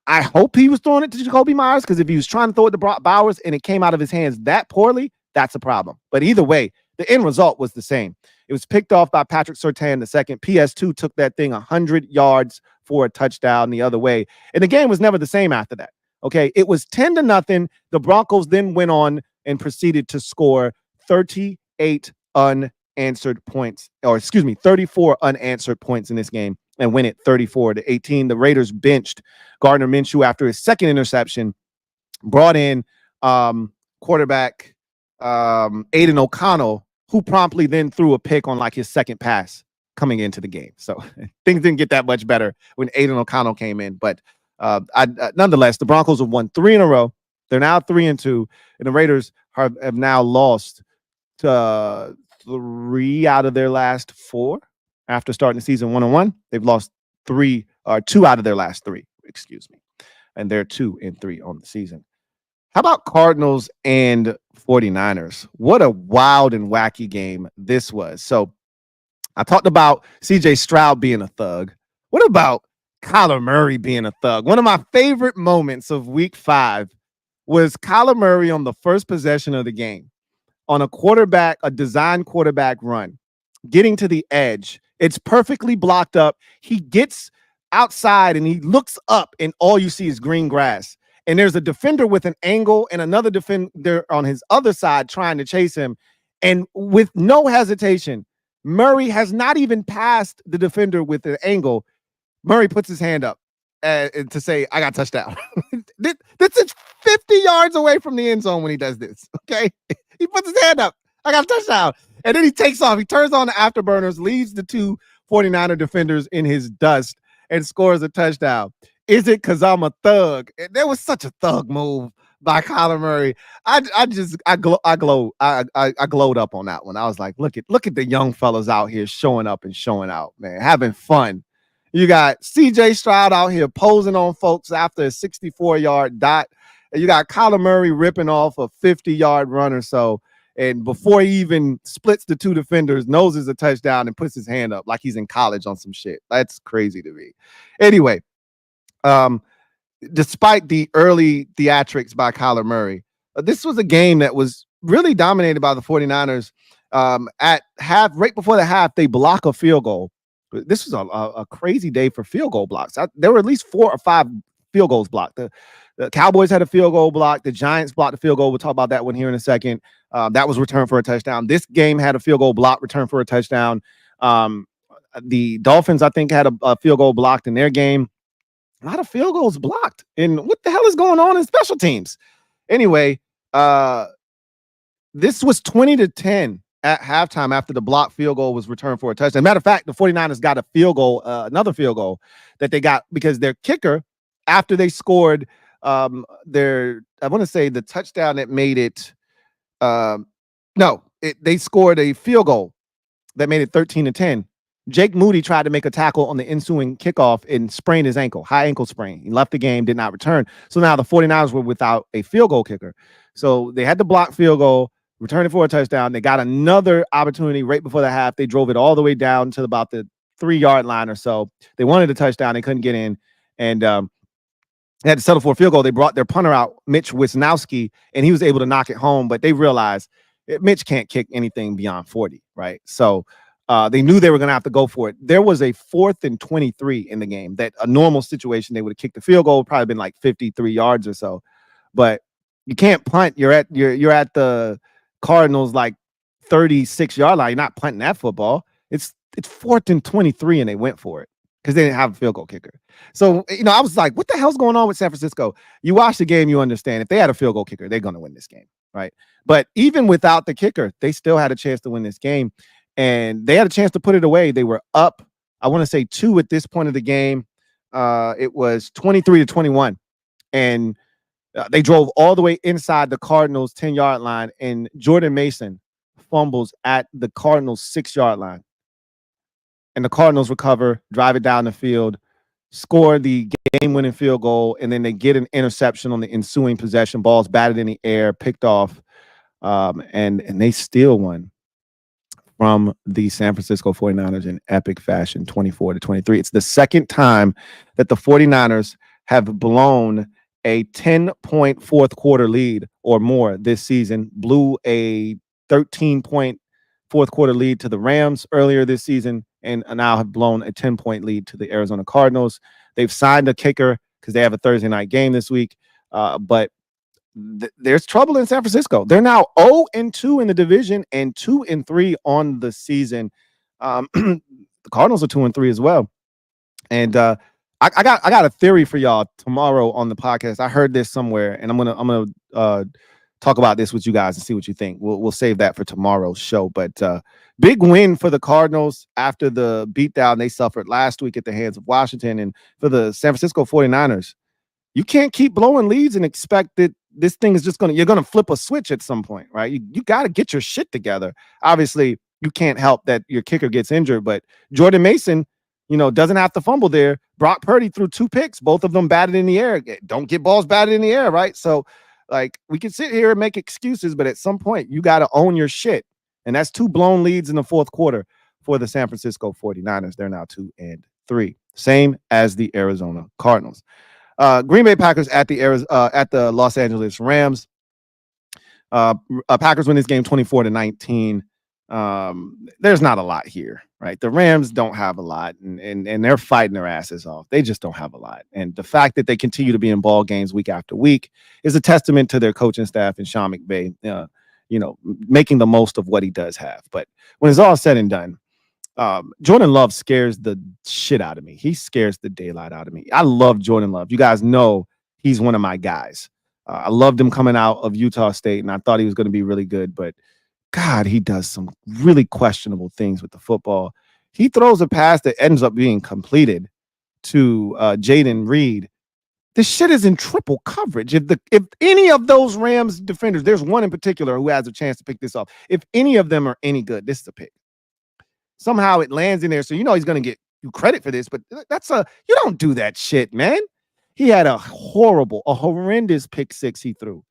hope he was throwing it to Jacoby Myers, because if he was trying to throw it to Brock Bowers and it came out of his hands that poorly, that's a problem. But either way, the end result was the same. It was picked off by Patrick Surtain the second. PS2 took that thing 100 yards for a touchdown the other way. And the game was never the same after that. Okay, it was 10-0. The Broncos then went on and proceeded to score 38 unanswered points, or excuse me, 34 unanswered points in this game and win it 34-18. The Raiders benched Gardner Minshew after his second interception, brought in quarterback Aiden O'Connell, who promptly then threw a pick on like his second pass coming into the game. So things didn't get that much better when Aiden O'Connell came in. But nonetheless, the Broncos have won 3 in a row. They're now 3-2, and the Raiders have now lost 3 out of their last 4 after starting the season 1-1. They've lost 2 out of their last 3, excuse me. And they're 2-3 on the season. How about Cardinals and 49ers? What a wild and wacky game this was. So I talked about CJ Stroud being a thug. What about Kyler Murray being a thug? One of my favorite moments of week 5 was Kyler Murray on the first possession of the game on a design quarterback run, getting to the edge. It's perfectly blocked up. He gets outside and he looks up and all you see is green grass. And there's a defender with an angle and another defender on his other side trying to chase him. And with no hesitation, Murray has not even passed the defender with an angle. Murray puts his hand up to say, I got touchdown. This is 50 yards away from the end zone when he does this, okay? He puts his hand up. I got a touchdown. And then he takes off. He turns on the afterburners, leaves the 2 49er defenders in his dust, and scores a touchdown. Is it because I'm a thug? There was such a thug move by Kyler Murray. I glowed up on that one. I was like, look at the young fellas out here showing up and showing out, man, having fun. You got CJ Stroud out here posing on folks after a 64-yard dot. And you got Kyler Murray ripping off a 50-yard run or so. And before he even splits the 2 defenders, noses a touchdown and puts his hand up like he's in college on some shit. That's crazy to me. Anyway, despite the early theatrics by Kyler Murray, this was a game that was really dominated by the 49ers. At half, right before the half, they block a field goal. This was a crazy day for field goal blocks. There were at least 4 or 5 field goals blocked. The Cowboys had a field goal blocked. The Giants blocked the field goal. We'll talk about that one here in a second. That was returned for a touchdown. This game had a field goal block returned for a touchdown. The Dolphins, I think, had a field goal blocked in their game. A lot of field goals blocked. And what the hell is going on in special teams? Anyway, this was 20-10 at halftime after the blocked field goal was returned for a touchdown. Matter of fact, the 49ers got a field goal, another field goal that they got because their kicker, after they scored I want to say the touchdown that made it, no, they scored a field goal that made it 13-10. Jake Moody tried to make a tackle on the ensuing kickoff and sprained his ankle, high ankle sprain. He left the game, did not return. So now the 49ers were without a field goal kicker. So they had to block field goal, return it for a touchdown. They got another opportunity right before the half. They drove it all the way down to about the 3-yard line or so. They wanted a touchdown. They couldn't get in. And they had to settle for a field goal. They brought their punter out, Mitch Wisnowski, and he was able to knock it home. But they realized Mitch can't kick anything beyond 40, right? So they knew they were going to have to go for it. There was a 4th and 23 in the game that a normal situation, they would have kicked the field goal, probably been like 53 yards or so. But you can't punt. You're at the Cardinals like 36-yard line. You're not punting that football. It's 4th and 23, and they went for it because they didn't have a field goal kicker. So, I was like, what the hell's going on with San Francisco? You watch the game, you understand. If they had a field goal kicker, they're going to win this game, right? But even without the kicker, they still had a chance to win this game, and they had a chance to put it away. They were up, I want to say 2 at this point of the game. It was 23-21, and they drove all the way inside the Cardinals' 10-yard line, and Jordan Mason fumbles at the Cardinals' 6-yard line. And the Cardinals recover, drive it down the field, score the game-winning field goal, and then they get an interception on the ensuing possession. Balls batted in the air, picked off, and they steal one from the San Francisco 49ers in epic fashion, 24-23. It's the second time that the 49ers have blown a 10-point fourth quarter lead or more this season. Blew a 13-point fourth quarter lead to the Rams earlier this season, and now have blown a 10-point lead to the Arizona Cardinals. They've signed a kicker because they have a Thursday night game this week, but there's trouble in San Francisco. They're now 0-2 in the division and 2-3 on the season. The Cardinals are 2-3 as well. And I got a theory for y'all tomorrow on the podcast. I heard this somewhere, and I'm gonna talk about this with you guys and see what you think. We'll save that for tomorrow's show. But big win for the Cardinals after the beatdown they suffered last week at the hands of Washington. And for the San Francisco 49ers, you can't keep blowing leads and expect that this thing is just you're going to flip a switch at some point, right? You got to get your shit together. Obviously, you can't help that your kicker gets injured, but Jordan Mason, doesn't have to fumble there. Brock Purdy threw 2 picks, both of them batted in the air. Don't get balls batted in the air, right? So, we can sit here and make excuses, but at some point, you got to own your shit. And that's 2 blown leads in the fourth quarter for the San Francisco 49ers. They're now 2-3, same as the Arizona Cardinals. Green Bay Packers at the Los Angeles Rams. Packers win this game 24-19. There's not a lot here, right? The Rams don't have a lot, and they're fighting their asses off. They just don't have a lot. And the fact that they continue to be in ball games week after week is a testament to their coaching staff and Sean McVay, making the most of what he does have. But when it's all said and done, Jordan Love scares the shit out of me. He scares the daylight out of me. I love Jordan Love. You guys know he's one of my guys. I loved him coming out of Utah State, and I thought he was going to be really good. But, God, he does some really questionable things with the football. He throws a pass that ends up being completed to Jaden Reed. This shit is in triple coverage. If any of those Rams defenders, there's one in particular who has a chance to pick this off. If any of them are any good, this is a pick. Somehow it lands in there, so he's going to get you credit for this, but you don't do that shit, man. He had a horrendous pick six he threw.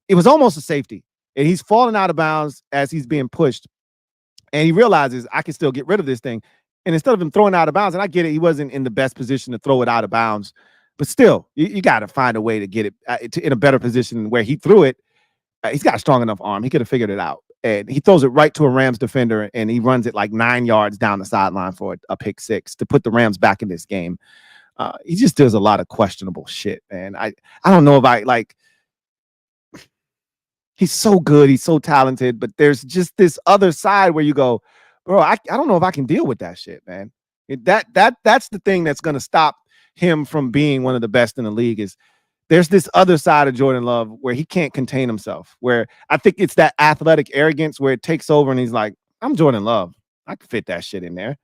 It was almost a safety, and he's falling out of bounds as he's being pushed, and he realizes I can still get rid of this thing, and instead of him throwing out of bounds, and I get it, he wasn't in the best position to throw it out of bounds, but still, you got to find a way to get it in a better position where he threw it. He's got a strong enough arm. He could have figured it out. And he throws it right to a Rams defender, and he runs it like 9 yards down the sideline for a pick six to put the Rams back in this game. He just does a lot of questionable shit, man. I don't know if he's so good. He's so talented, but there's just this other side where you go, bro, I don't know if I can deal with that shit, man. That's the thing that's going to stop him from being one of the best in the league is there's this other side of Jordan Love where he can't contain himself, where I think it's that athletic arrogance where it takes over and he's like, I'm Jordan Love. I can fit that shit in there.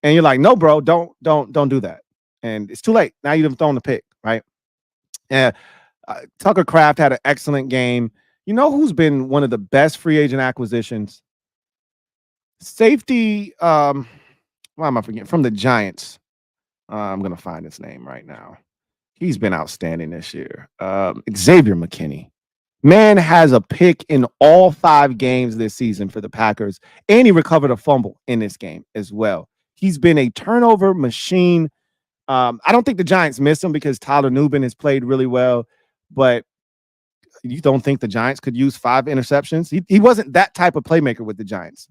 And you're like, no, bro, don't do that. And it's too late. Now you've thrown the pick, right? Yeah. Tucker Kraft had an excellent game. You know who's been one of the best free agent acquisitions Safety, why am I forgetting? From the Giants. I'm going to find his name right now. He's been outstanding this year. Xavier McKinney. Man has a pick in all 5 games this season for the Packers, and he recovered a fumble in this game as well. He's been a turnover machine. I don't think the Giants miss him because Tyler Nubin has played really well, but you don't think the Giants could use 5 interceptions? He wasn't that type of playmaker with the Giants.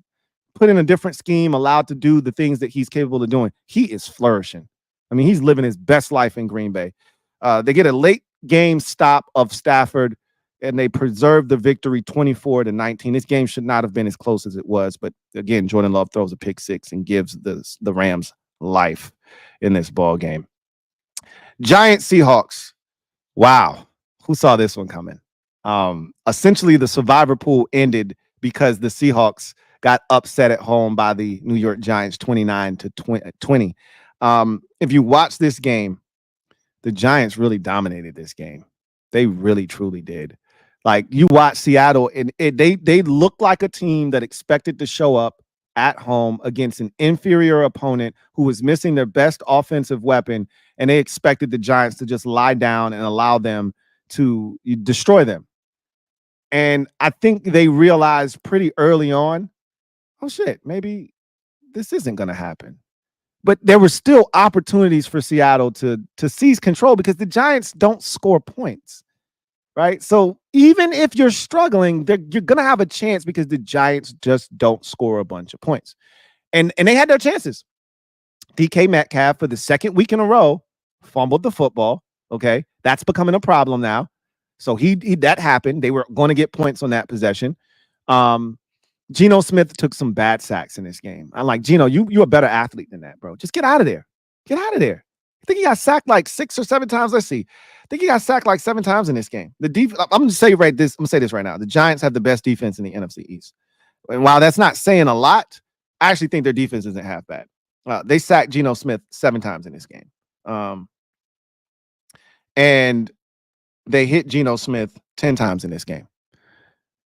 Put in a different scheme, allowed to do the things that he's capable of doing. He is flourishing. I mean, he's living his best life in Green Bay. They get a late game stop of Stafford, and they preserve the victory 24-19. This game should not have been as close as it was, but again, Jordan Love throws a pick 6 and gives the Rams life in this ball game. Giants Seahawks. Wow. Who saw this one coming? Essentially, the survivor pool ended because the Seahawks got upset at home by the New York Giants 29-20. If you watch this game, the Giants really dominated this game. They really, truly did. Like, you watch Seattle, and they looked like a team that expected to show up at home against an inferior opponent who was missing their best offensive weapon, and they expected the Giants to just lie down and allow them to destroy them. And I think they realized pretty early on, oh shit, maybe this isn't going to happen. But there were still opportunities for Seattle to seize control because the Giants don't score points, right? So even if you're struggling, you're going to have a chance because the Giants just don't score a bunch of points. And they had their chances. DK Metcalf, for the second week in a row, fumbled the football, okay? That's becoming a problem now. So he that happened. They were going to get points on that possession. Geno Smith took some bad sacks in this game. I'm like, Geno, you're a better athlete than that, bro. Just get out of there. Get out of there. I think he got sacked like 6 or 7 times. Let's see. I think he got sacked like 7 times in this game. I'm going to say this right now. The Giants have the best defense in the NFC East. And while that's not saying a lot, I actually think their defense isn't half bad. They sacked Geno Smith 7 times in this game. And they hit Geno Smith 10 times in this game.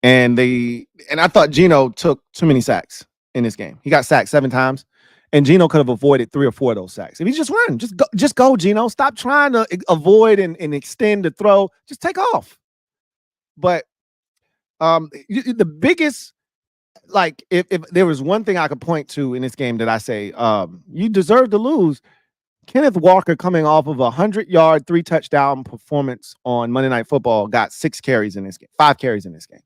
And I thought Geno took too many sacks in this game. He got sacked 7 times, and Geno could have avoided 3 or 4 of those sacks. If he just run, just go, Geno. Stop trying to avoid and extend the throw. Just take off. But the biggest, like, if there was one thing I could point to in this game that I say, you deserve to lose, Kenneth Walker, coming off of a 100-yard, 3-touchdown performance on Monday Night Football, got 6 carries in this game, 5 carries in this game.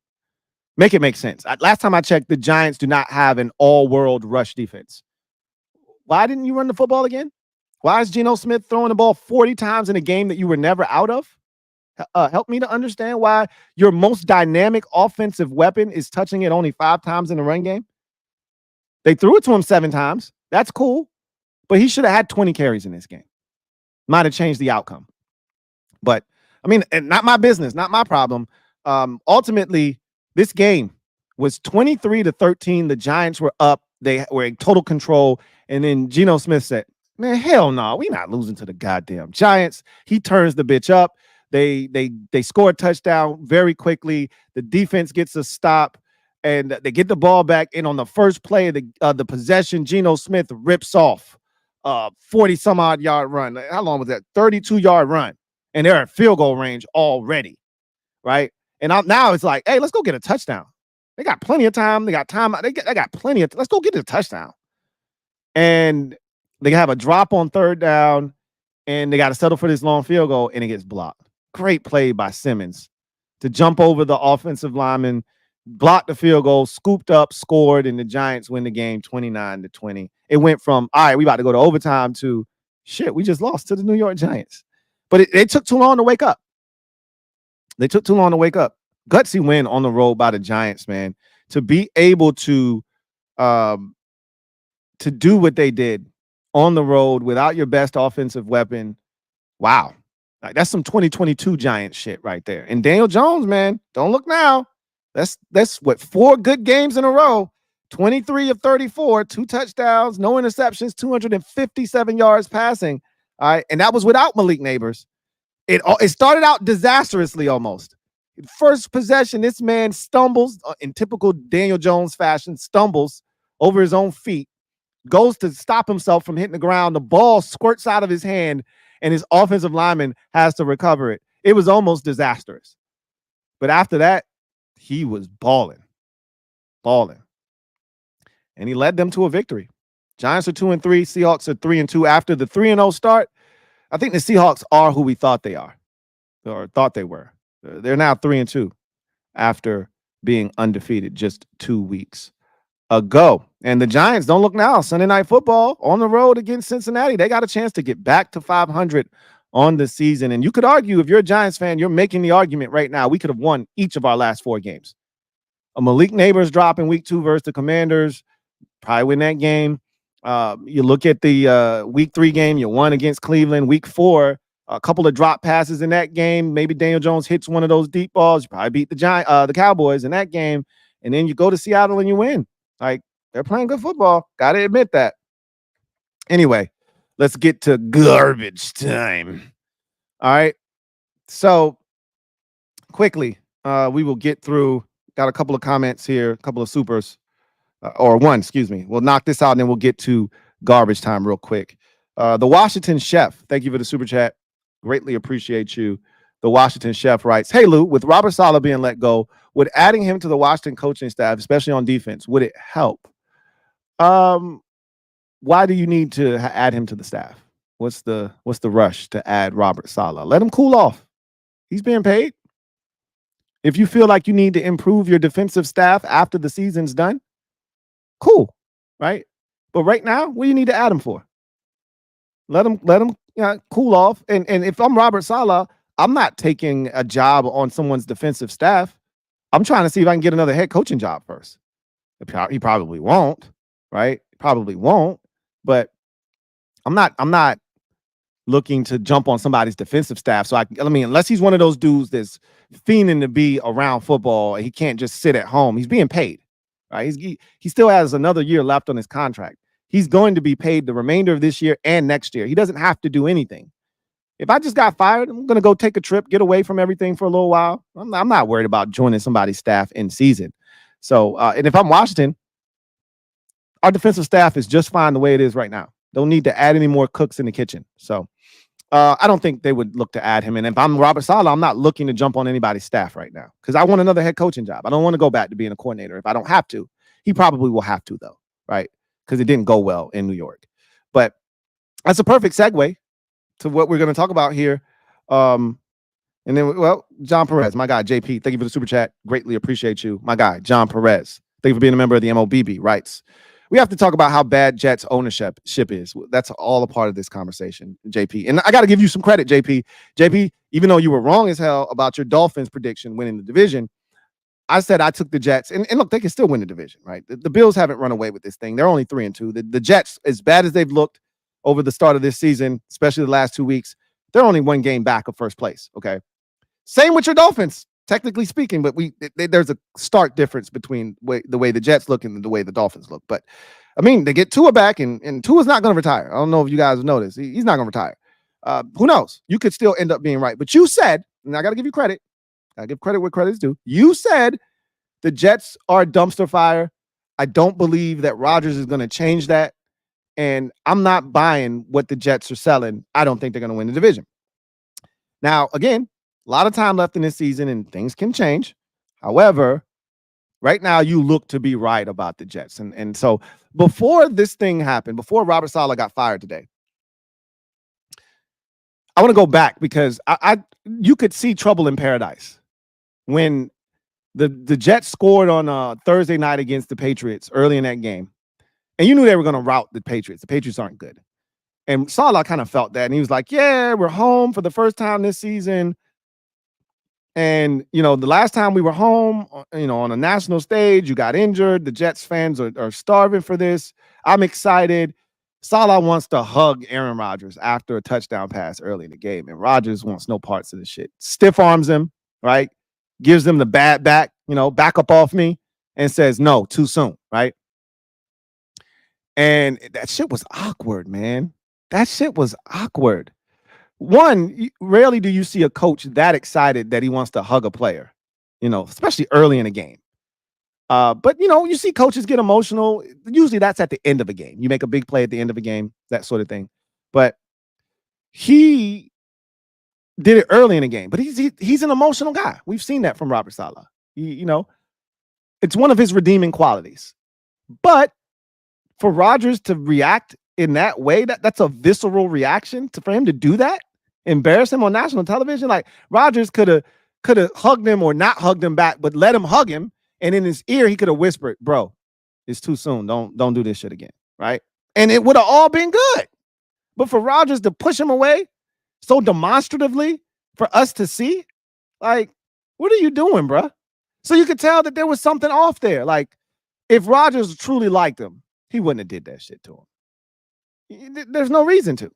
Make it make sense. Last time I checked, the Giants do not have an all-world rush defense. Why didn't you run the football again? Why is Geno Smith throwing the ball 40 times in a game that you were never out of? Help me to understand why your most dynamic offensive weapon is touching it only 5 times in the run game. They threw it to him 7 times. That's cool. But he should have had 20 carries in this game. Might have changed the outcome. But, I mean, not my business, not my problem. Ultimately, this game was 23-13. The Giants were up. They were in total control. And then Geno Smith said, man, hell no, we're not losing to the goddamn Giants. He turns the bitch up. They score a touchdown very quickly. The defense gets a stop, and they get the ball back. And on the first play of the possession, Geno Smith rips off 40-some-odd yard run. How long was that? 32-yard run. And they're at field goal range already, right? And now it's like, hey, let's go get a touchdown. They got plenty of time. They got time. They got plenty of. Let's go get a touchdown. And they have a drop on 3rd down, and they got to settle for this long field goal, and it gets blocked. Great play by Simmons to jump over the offensive lineman, block the field goal, scooped up, scored, and the Giants win the game 29-20. It went from, all right, we about to go to overtime, to shit, we just lost to the New York Giants. But it took too long to wake up. They took too long to wake up. Gutsy win on the road by the Giants, man. To be able to do what they did on the road without your best offensive weapon, wow. Like, that's some 2022 Giants shit right there. And Daniel Jones, man, don't look now. That's what, 4 good games in a row. 23 of 34, 2 touchdowns, no interceptions, 257 yards passing. All right, and that was without Malik Neighbors. It started out disastrously almost. First possession, this man stumbles in typical Daniel Jones fashion, stumbles over his own feet, goes to stop himself from hitting the ground. The ball squirts out of his hand, and his offensive lineman has to recover it. It was almost disastrous. But after that, he was balling. And he led them to a victory. Giants are 2-3. Seahawks are 3-2. After the 3-0 start, I think the Seahawks are who we thought they are, or thought they were. They're now 3-2 after being undefeated just 2 weeks ago. And the Giants, don't look now. Sunday Night Football on the road against Cincinnati. They got a chance to get back to 500 on the season. And you could argue, if you're a Giants fan, you're making the argument right now, we could have won each of our last 4 games. A Malik Neighbors drop in week 2 versus the Commanders, probably win that game. You look at the week 3 game, you won against Cleveland. Week 4, a couple of drop passes in that game. Maybe Daniel Jones hits one of those deep balls. You probably beat the Cowboys in that game. And then you go to Seattle and you win. Like, they're playing good football. Got to admit that. Anyway, let's get to garbage time. All right. So quickly, we will get through. Got a couple of comments here, a couple of supers. Or one, excuse me. We'll knock this out and then we'll get to garbage time real quick. The Washington Chef, thank you for the super chat. Greatly appreciate you. The Washington Chef writes, hey, Lou, with Robert Saleh being let go, would adding him to the Washington coaching staff, especially on defense, would it help? Why do you need to add him to the staff? What's the rush to add Robert Saleh? Let him cool off. He's being paid. If you feel like you need to improve your defensive staff after the season's done, cool, right? But right now, what do you need to add him for? Let him cool off. And if I'm Robert Saleh, I'm not taking a job on someone's defensive staff. I'm trying to see if I can get another head coaching job first. He probably won't, right? Probably won't. But I'm not looking to jump on somebody's defensive staff. So I mean, unless he's one of those dudes that's fiending to be around football, he can't just sit at home. He's being paid. Right? He still has another year left on his contract. He's going to be paid the remainder of this year and next year. He doesn't have to do anything. If I just got fired, I'm going to go take a trip, get away from everything for a little while. I'm not worried about joining somebody's staff in season. So, and if I'm Washington, our defensive staff is just fine the way it is right now. Don't need to add any more cooks in the kitchen. So, I don't think they would look to add him. And if I'm Robert Saleh, I'm not looking to jump on anybody's staff right now because I want another head coaching job. I don't want to go back to being a coordinator if I don't have to. He probably will have to, though, right? Because it didn't go well in New York. But that's a perfect segue to what we're going to talk about here. And then, well, John Perez, my guy, JP, thank you for the super chat. Greatly appreciate you. My guy, John Perez, thank you for being a member of the MOBB, writes, we have to talk about how bad Jets ownership is. That's all a part of this conversation, JP. And I got to give you some credit, JP. JP, even though you were wrong as hell about your Dolphins prediction winning the division, I said I took the Jets. And look, they can still win the division, right? The Bills haven't run away with this thing. They're only 3-2. The Jets, as bad as they've looked over the start of this season, especially the last 2 weeks, they're only 1 game back of first place, okay? Same with your Dolphins, technically speaking, but there's a stark difference between the way the Jets look and the way the Dolphins look. But, I mean, they get Tua back, and Tua's not going to retire. I don't know if you guys have noticed. He's not going to retire. Who knows? You could still end up being right. But you said, and I got to give you credit. I give credit where credit's due. You said the Jets are a dumpster fire. I don't believe that Rodgers is going to change that. And I'm not buying what the Jets are selling. I don't think they're going to win the division. Now, again, a lot of time left in this season and things can change. However, right now you look to be right about the Jets. And so before this thing happened, before Robert Saleh got fired today, I want to go back because you could see trouble in paradise when the Jets scored on Thursday night against the Patriots early in that game. And you knew they were going to rout the Patriots. The Patriots aren't good. And Saleh kind of felt that. And he was like, yeah, we're home for the first time this season. And, the last time we were home, on a national stage, you got injured. The Jets fans are starving for this. I'm excited. Saleh wants to hug Aaron Rodgers after a touchdown pass early in the game. And Rodgers wants no parts of this shit. Stiff arms him, right? Gives him the bad back, back up off me, and says, no, too soon, right? And that shit was awkward, man. That shit was awkward. One, rarely do you see a coach that excited that he wants to hug a player, especially early in a game. But you see coaches get emotional. Usually that's at the end of a game. You make a big play at the end of a game, that sort of thing. But he did it early in the game. But he's an emotional guy. We've seen that from Robert Saleh. It's one of his redeeming qualities. But for Rodgers to react in that way, that's a visceral reaction for him to do that, embarrass him on national television. Like Rodgers could have hugged him or not hugged him back, but let him hug him. And in his ear, he could have whispered, "Bro, it's too soon. Don't do this shit again." Right. And it would have all been good. But for Rodgers to push him away so demonstratively for us to see, like, what are you doing, bro? So you could tell that there was something off there. Like, if Rodgers truly liked him, he wouldn't have did that shit to him. There's no reason to.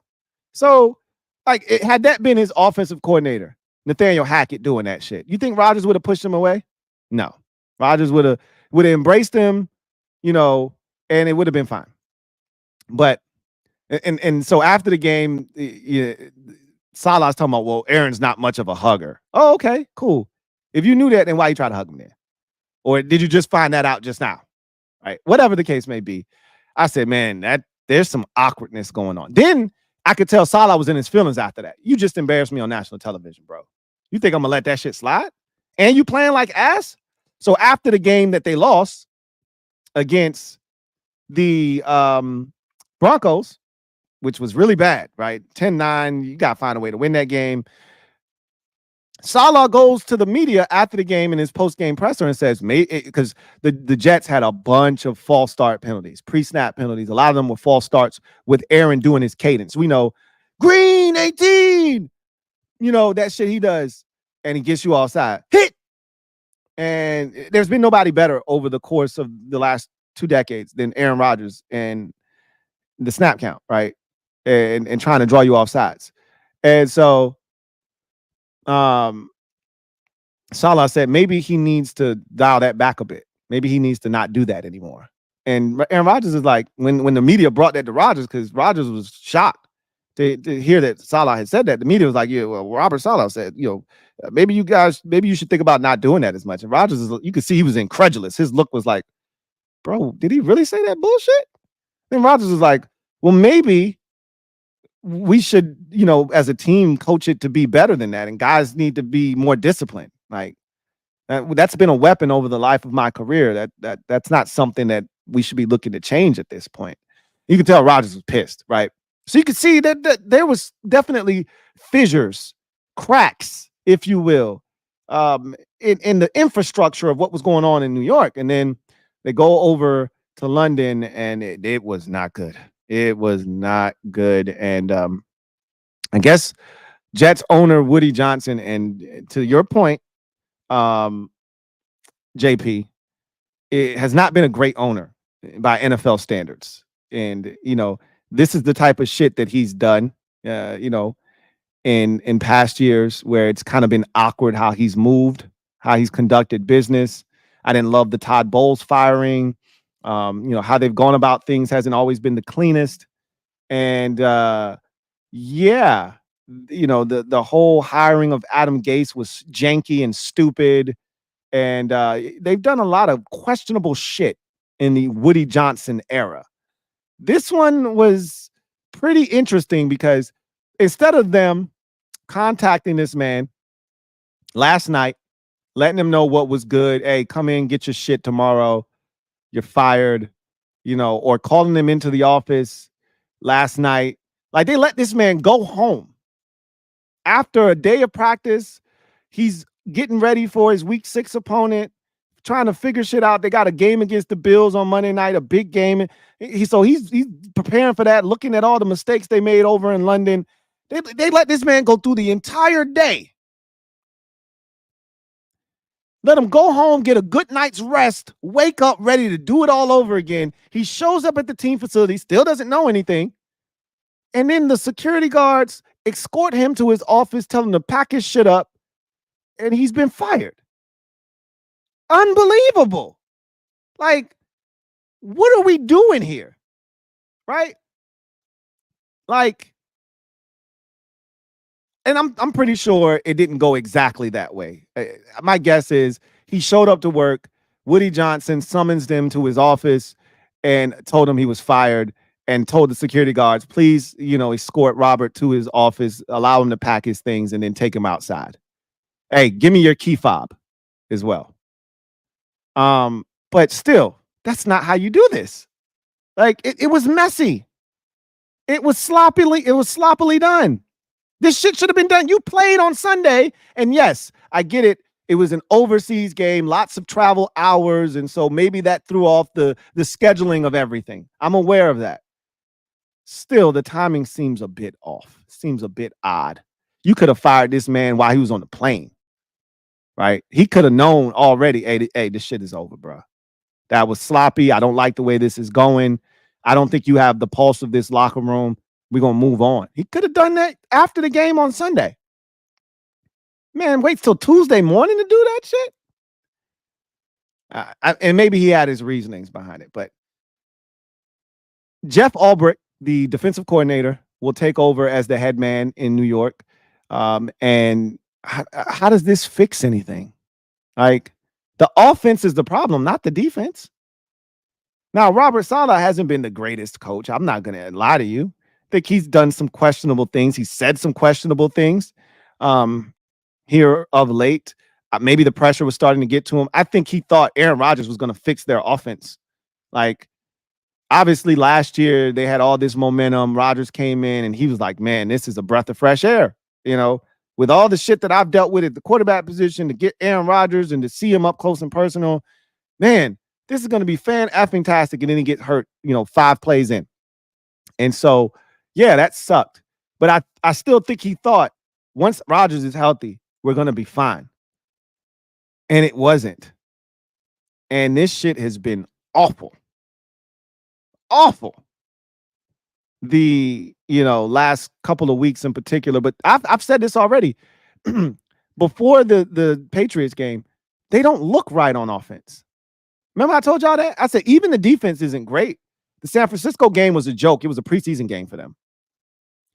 So, like, had that been his offensive coordinator, Nathaniel Hackett, doing that shit, you think Rodgers would have pushed him away? No. Rodgers would have embraced him, and it would have been fine. But and so after the game, Saleh's talking about, well, Aaron's not much of a hugger. Oh, okay, cool. If you knew that, then why you try to hug him then? Or did you just find that out just now? Right? Whatever the case may be. I said, man, there's some awkwardness going on. Then I could tell Saleh was in his feelings after that. You just embarrassed me on national television, bro. You think I'm gonna let that shit slide? And you playing like ass? So after the game that they lost against the Broncos, which was really bad, right? 10-9, you got to find a way to win that game. Saleh goes to the media after the game in his post-game presser and says, because the Jets had a bunch of false start penalties, pre-snap penalties. A lot of them were false starts with Aaron doing his cadence. We know, green 18, that shit he does, and he gets you offside. Hit! And there's been nobody better over the course of the last 2 decades than Aaron Rodgers and the snap count, right? And trying to draw you off sides. And so Saleh said maybe he needs to dial that back a bit. Maybe he needs to not do that anymore. And Aaron Rodgers is like, when the media brought that to Rodgers, because Rodgers was shocked to hear that Saleh had said that, the media was like, yeah, well, Robert Saleh said, maybe you should think about not doing that as much. And Rodgers, you could see he was incredulous. His look was like, bro, did he really say that bullshit? Then Rodgers was like, well, maybe we should, as a team, coach it to be better than that. And guys need to be more disciplined. Like, that's been a weapon over the life of my career. That's not something that we should be looking to change at this point. You can tell Rodgers was pissed, right? So you can see that there was definitely fissures, cracks, if you will, in the infrastructure of what was going on in New York. And then they go over to London, and it was not good. It was not good. And I guess Jets owner Woody Johnson, and to your point, JP, it has not been a great owner by NFL standards. And, this is the type of shit that he's done, in past years, where it's kind of been awkward how he's moved, how he's conducted business. I didn't love the Todd Bowles firing. How they've gone about things hasn't always been the cleanest. And the whole hiring of Adam Gase was janky and stupid. And they've done a lot of questionable shit in the Woody Johnson era. This one was pretty interesting because instead of them contacting this man last night, letting him know what was good, hey, come in, get your shit tomorrow, you're fired, or calling him into the office last night, like they let this man go home after a day of practice. He's getting ready for his week 6 opponent, trying to figure shit out. They got a game against the Bills on Monday night, a big game. He's preparing for that, looking at all the mistakes they made over in London. They let this man go through the entire day. Let him go home, get a good night's rest, wake up ready to do it all over again. He shows up at the team facility, still doesn't know anything. And then the security guards escort him to his office, tell him to pack his shit up, and he's been fired. Unbelievable. Like, what are we doing here? Right? Like, and I'm pretty sure it didn't go exactly that way. My guess is he showed up to work Woody Johnson summons them to his office and told him he was fired and told the security guards, please, escort Robert to his office, allow him to pack his things, and then take him outside. Hey, give me your key fob as well. But still, that's not how you do this. Like, it was messy. It was sloppily done. This shit should have been done. You played on Sunday, and yes, I get it. It was an overseas game, lots of travel hours, and so maybe that threw off the scheduling of everything. I'm aware of that. Still, the timing seems a bit off. Seems a bit odd. You could have fired this man while he was on the plane, right? He could have known already, hey, this shit is over, bro. That was sloppy. I don't like the way this is going. I don't think you have the pulse of this locker room. We're going to move on. He could have done that after the game on Sunday. Man, wait till Tuesday morning to do that shit? And maybe he had his reasonings behind it. But Jeff Ulbrich, the defensive coordinator, will take over as the head man in New York. And how does this fix anything? Like, the offense is the problem, not the defense. Now, Robert Saleh hasn't been the greatest coach. I'm not going to lie to you. I think he's done some questionable things. He said some questionable things here of late. Maybe the pressure was starting to get to him. I think he thought Aaron Rodgers was going to fix their offense. Like, obviously, last year they had all this momentum. Rodgers came in and he was like, man, this is a breath of fresh air. With all the shit that I've dealt with at the quarterback position, to get Aaron Rodgers and to see him up close and personal, man, this is going to be fan-effing-tastic. And then he gets hurt, 5 plays in. And so, yeah, that sucked. But I still think he thought once Rodgers is healthy, we're going to be fine. And it wasn't. And this shit has been awful. Awful. The, last couple of weeks in particular. But I've said this already. Before the Patriots game, they don't look right on offense. Remember I told y'all that? I said even the defense isn't great. The San Francisco game was a joke. It was a preseason game for them.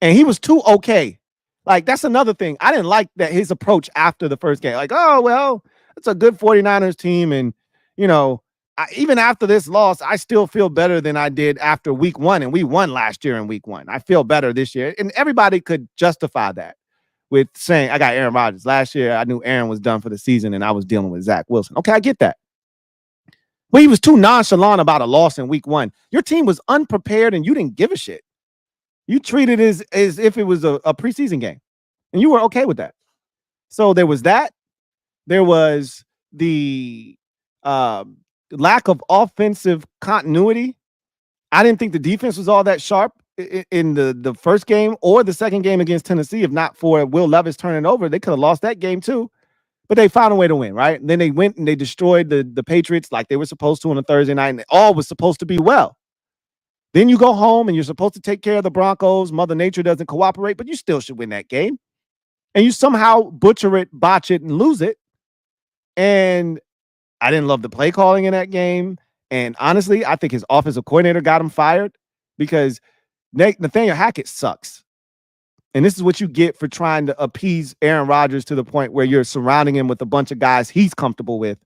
And he was too okay. Like, that's another thing. I didn't like that his approach after the first game. Like, oh, well, it's a good 49ers team. And, even after this loss, I still feel better than I did after week 1. And we won last year in week 1. I feel better this year. And everybody could justify that with saying, I got Aaron Rodgers. Last year, I knew Aaron was done for the season and I was dealing with Zach Wilson. Okay, I get that. But he was too nonchalant about a loss in week 1. Your team was unprepared and you didn't give a shit. You treated it as if it was a preseason game. And you were okay with that. So there was that. There was the lack of offensive continuity. I didn't think the defense was all that sharp in the first game or the second game against Tennessee. If not for Will Levis turning over, they could have lost that game too. But they found a way to win, right? And then they went and they destroyed the Patriots like they were supposed to on a Thursday night, and it all was supposed to be well. Then you go home and you're supposed to take care of the Broncos. Mother Nature doesn't cooperate, but you still should win that game. And you somehow butcher it, botch it, and lose it. And I didn't love the play calling in that game. And honestly, I think his offensive coordinator got him fired because Nathaniel Hackett sucks. And this is what you get for trying to appease Aaron Rodgers to the point where you're surrounding him with a bunch of guys he's comfortable with.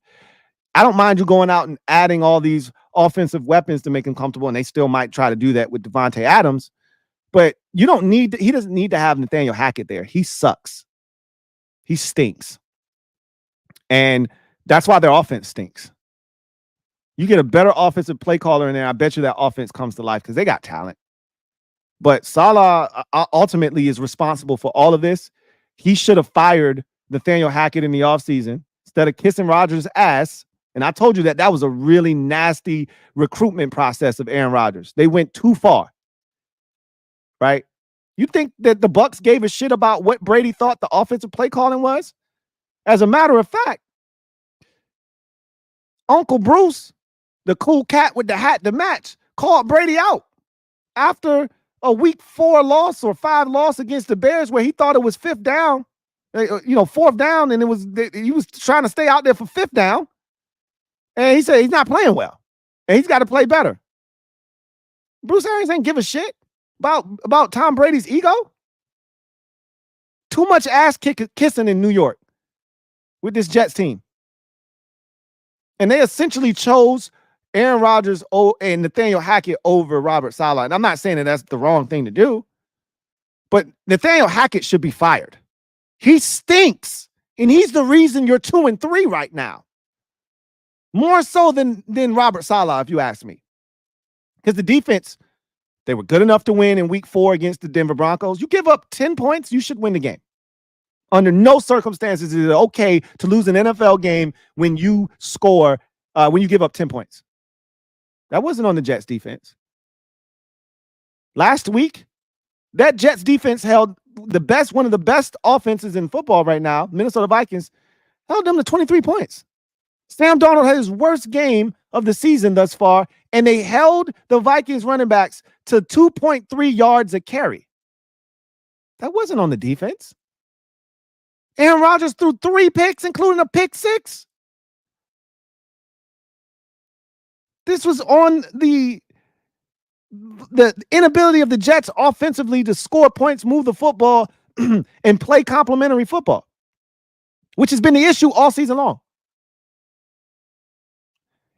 I don't mind you going out and adding all these offensive weapons to make him comfortable, and they still might try to do that with Devontae Adams. But he doesn't need to have Nathaniel Hackett there. He sucks. He stinks. And that's why their offense stinks. You get a better offensive play caller in there, I bet you that offense comes to life because they got talent. But Saleh ultimately is responsible for all of this. He should have fired Nathaniel Hackett in the offseason instead of kissing Rodgers' ass. And I told you that was a really nasty recruitment process of Aaron Rodgers. They went too far, right? You think that the Bucs gave a shit about what Brady thought the offensive play calling was? As a matter of fact, Uncle Bruce, the cool cat with the hat to match, called Brady out after a week 4 loss or 5 loss against the Bears where he thought it was 5th down, 4th down, and he was trying to stay out there for 5th down. And he said he's not playing well, and he's got to play better. Bruce Arians ain't give a shit about Tom Brady's ego. Too much ass kissing in New York with this Jets team. And they essentially chose Aaron Rodgers and Nathaniel Hackett over Robert Saleh. And I'm not saying that that's the wrong thing to do, but Nathaniel Hackett should be fired. He stinks, and he's the reason you're 2-3 right now. More so than Robert Saleh, if you ask me. Because the defense, they were good enough to win in week 4 against the Denver Broncos. You give up 10 points, you should win the game. Under no circumstances is it okay to lose an NFL game when you score, when you give up 10 points. That wasn't on the Jets defense. Last week, that Jets defense held one of the best offenses in football right now, Minnesota Vikings, held them to 23 points. Sam Darnold had his worst game of the season thus far, and they held the Vikings running backs to 2.3 yards a carry. That wasn't on the defense. Aaron Rodgers threw 3 picks, including a pick 6. This was on the inability of the Jets offensively to score points, move the football, and play complementary football, which has been the issue all season long.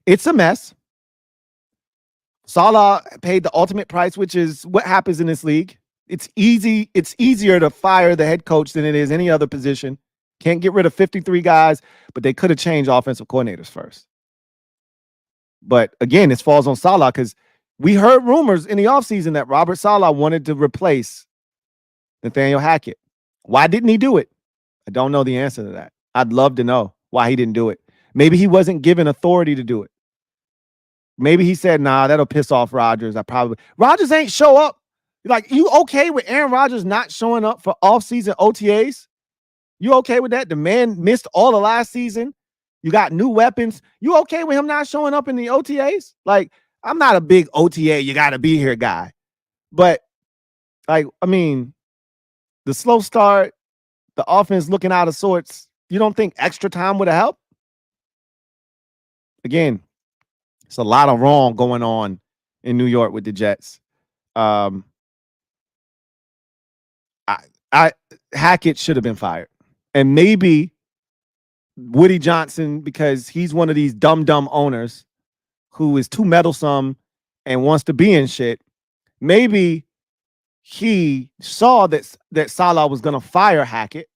It's a mess. Saleh paid the ultimate price, which is what happens in this league. It's easier to fire the head coach than it is any other position. Can't get rid of 53 guys, but they could have changed offensive coordinators first. But again, this falls on Saleh because we heard rumors in the offseason that Robert Saleh wanted to replace Nathaniel Hackett. Why didn't he do it? I don't know the answer to that. I'd love to know why he didn't do it. Maybe he wasn't given authority to do it. Maybe he said, nah, that'll piss off Rodgers. Rodgers ain't show up. Like, you okay with Aaron Rodgers not showing up for offseason OTAs? You okay with that? The man missed all the last season. You got new weapons. You okay with him not showing up in the OTAs? Like, I'm not a big OTA, you got to be here guy. But, like, I mean, the slow start, the offense looking out of sorts, you don't think extra time would have helped? Again, it's a lot of wrong going on in New York with the Jets. Hackett should have been fired. And maybe Woody Johnson, because he's one of these dumb owners who is too meddlesome and wants to be in shit. Maybe he saw that Saleh was going to fire Hackett,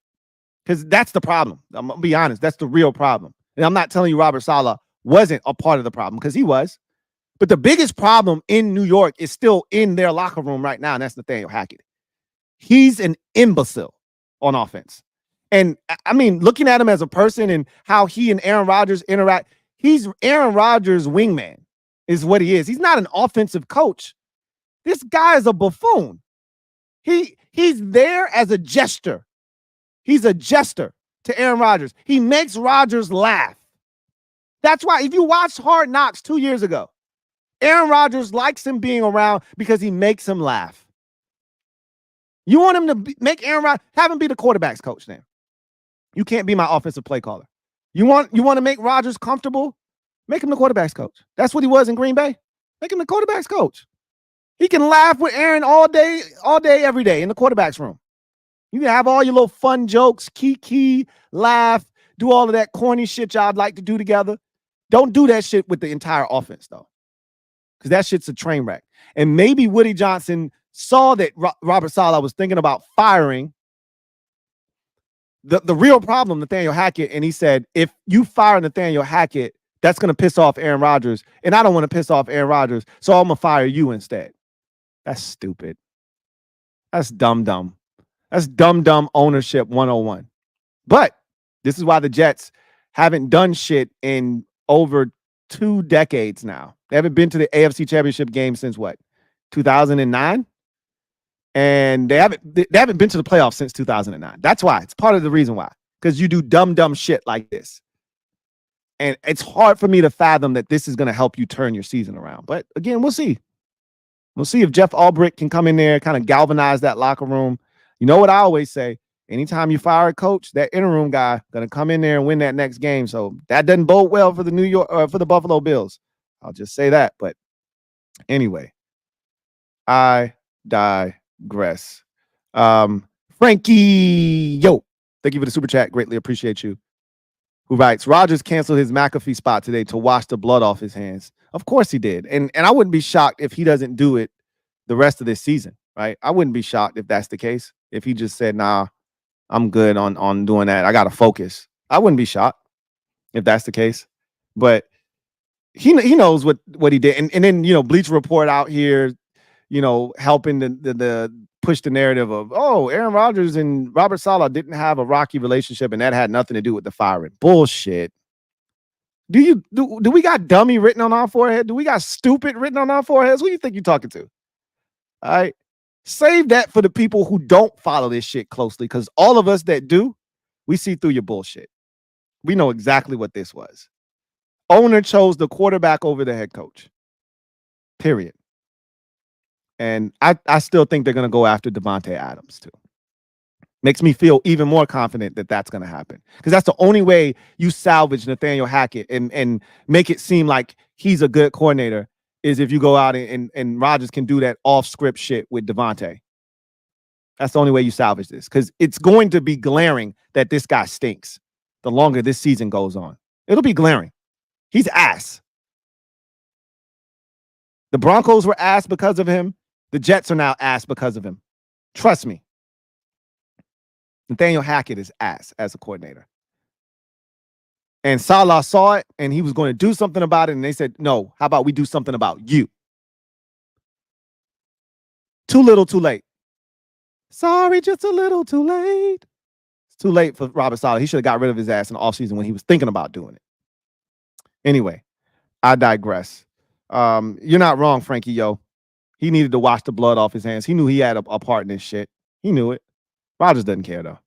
because that's the problem. I'm going to be honest. That's the real problem. And I'm not telling you Robert Saleh wasn't a part of the problem, because he was. But the biggest problem in New York is still in their locker room right now, and that's Nathaniel Hackett. He's an imbecile on offense. And I mean, looking at him as a person and how he and Aaron Rodgers interact, he's Aaron Rodgers' wingman is what he is. He's not an offensive coach. This guy is a buffoon. He's there as a jester. He's a jester to Aaron Rodgers. He makes Rodgers laugh. That's why if you watched Hard Knocks 2 years ago, Aaron Rodgers likes him being around because he makes him laugh. You want him to make Aaron Rodgers, have him be the quarterback's coach then. You can't be my offensive play caller. You want to make Rodgers comfortable? Make him the quarterback's coach. That's what he was in Green Bay. Make him the quarterback's coach. He can laugh with Aaron all day, every day in the quarterback's room. You can have all your little fun jokes, kiki, laugh, do all of that corny shit y'all like to do together. Don't do that shit with the entire offense, though, because that shit's a train wreck. And maybe Woody Johnson saw that Robert Saleh was thinking about firing the real problem, Nathaniel Hackett, and he said, if you fire Nathaniel Hackett, that's going to piss off Aaron Rodgers, and I don't want to piss off Aaron Rodgers, so I'm going to fire you instead. That's stupid. That's dumb. That's dumb ownership 101. But this is why the Jets haven't done shit in over 2 decades now. They haven't been to the AFC Championship game since what? 2009? And they haven't been to the playoffs since 2009. That's why. It's part of the reason why. Because you do dumb shit like this. And it's hard for me to fathom that this is going to help you turn your season around. But again, we'll see. We'll see if Jeff Albrecht can come in there, kind of galvanize that locker room. You know what I always say? Anytime you fire a coach, that interim guy going to come in there and win that next game. So that doesn't bode well for the Buffalo Bills. I'll just say that. But anyway, I digress. Frankie, yo, thank you for the super chat. Greatly appreciate you. who writes, Rodgers canceled his McAfee spot today to wash the blood off his hands. Of course he did. And I wouldn't be shocked if he doesn't do it the rest of this season, right? I wouldn't be shocked if that's the case. If he just said, nah, I'm good on doing that. I got to focus. I wouldn't be shocked if that's the case. But he knows what he did. And then, Bleacher Report out here, helping the push the narrative of, oh, Aaron Rodgers and Robert Saleh didn't have a rocky relationship and that had nothing to do with the firing. Bullshit. Do we got dummy written on our forehead? Do we got stupid written on our foreheads? Who do you think you're talking to? All right. Save that for the people who don't follow this shit closely, because all of us that do, we see through your bullshit. We know exactly what this was. Owner chose the quarterback over the head coach. Period. And I still think they're going to go after Devontae Adams too. Makes me feel even more confident that that's going to happen, because that's the only way you salvage Nathaniel Hackett and make it seem like he's a good coordinator, is if you go out and Rodgers can do that off-script shit with Devontae. That's the only way you salvage this, because it's going to be glaring that this guy stinks the longer this season goes on. It'll be glaring. He's ass. The Broncos were ass because of him. The Jets are now ass because of him. Trust me. Nathaniel Hackett is ass as a coordinator. And Saleh saw it, and he was going to do something about it, and they said, no, how about we do something about you? Too little, too late. Sorry, just a little too late. It's too late for Robert Saleh. He should have got rid of his ass in the offseason when he was thinking about doing it. Anyway, I digress. You're not wrong, Frankie, yo. He needed to wash the blood off his hands. He knew he had a part in this shit. He knew it. Rodgers doesn't care, though.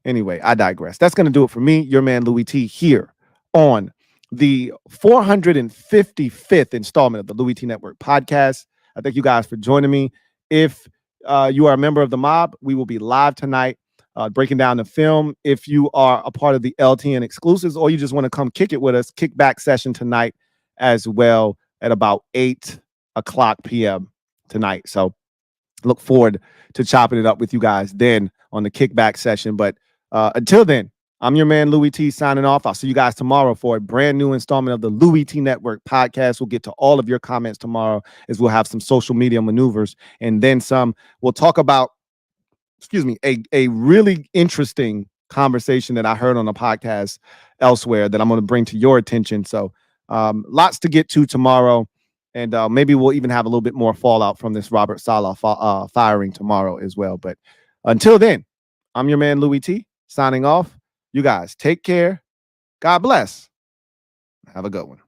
Anyway, I digress. That's going to do it for me, your man Louie T, here on the 455th installment of the Louie T Network podcast. I thank you guys for joining me. If you are a member of the mob, we will be live tonight breaking down the film. If you are a part of the LTN exclusives, or you just want to come kick it with us, kickback session tonight as well at about 8:00 p.m. tonight. So look forward to chopping it up with you guys then on the kickback session. But until then, I'm your man Louie T signing off. I'll see you guys tomorrow for a brand new installment of the Louie T Network podcast. We'll get to all of your comments tomorrow, as we'll have some social media maneuvers and then some. We'll talk about, a really interesting conversation that I heard on a podcast elsewhere that I'm going to bring to your attention. So lots to get to tomorrow. And maybe we'll even have a little bit more fallout from this Robert Saleh firing tomorrow as well. But until then, I'm your man Louie T signing off. You guys take care. God bless. Have a good one.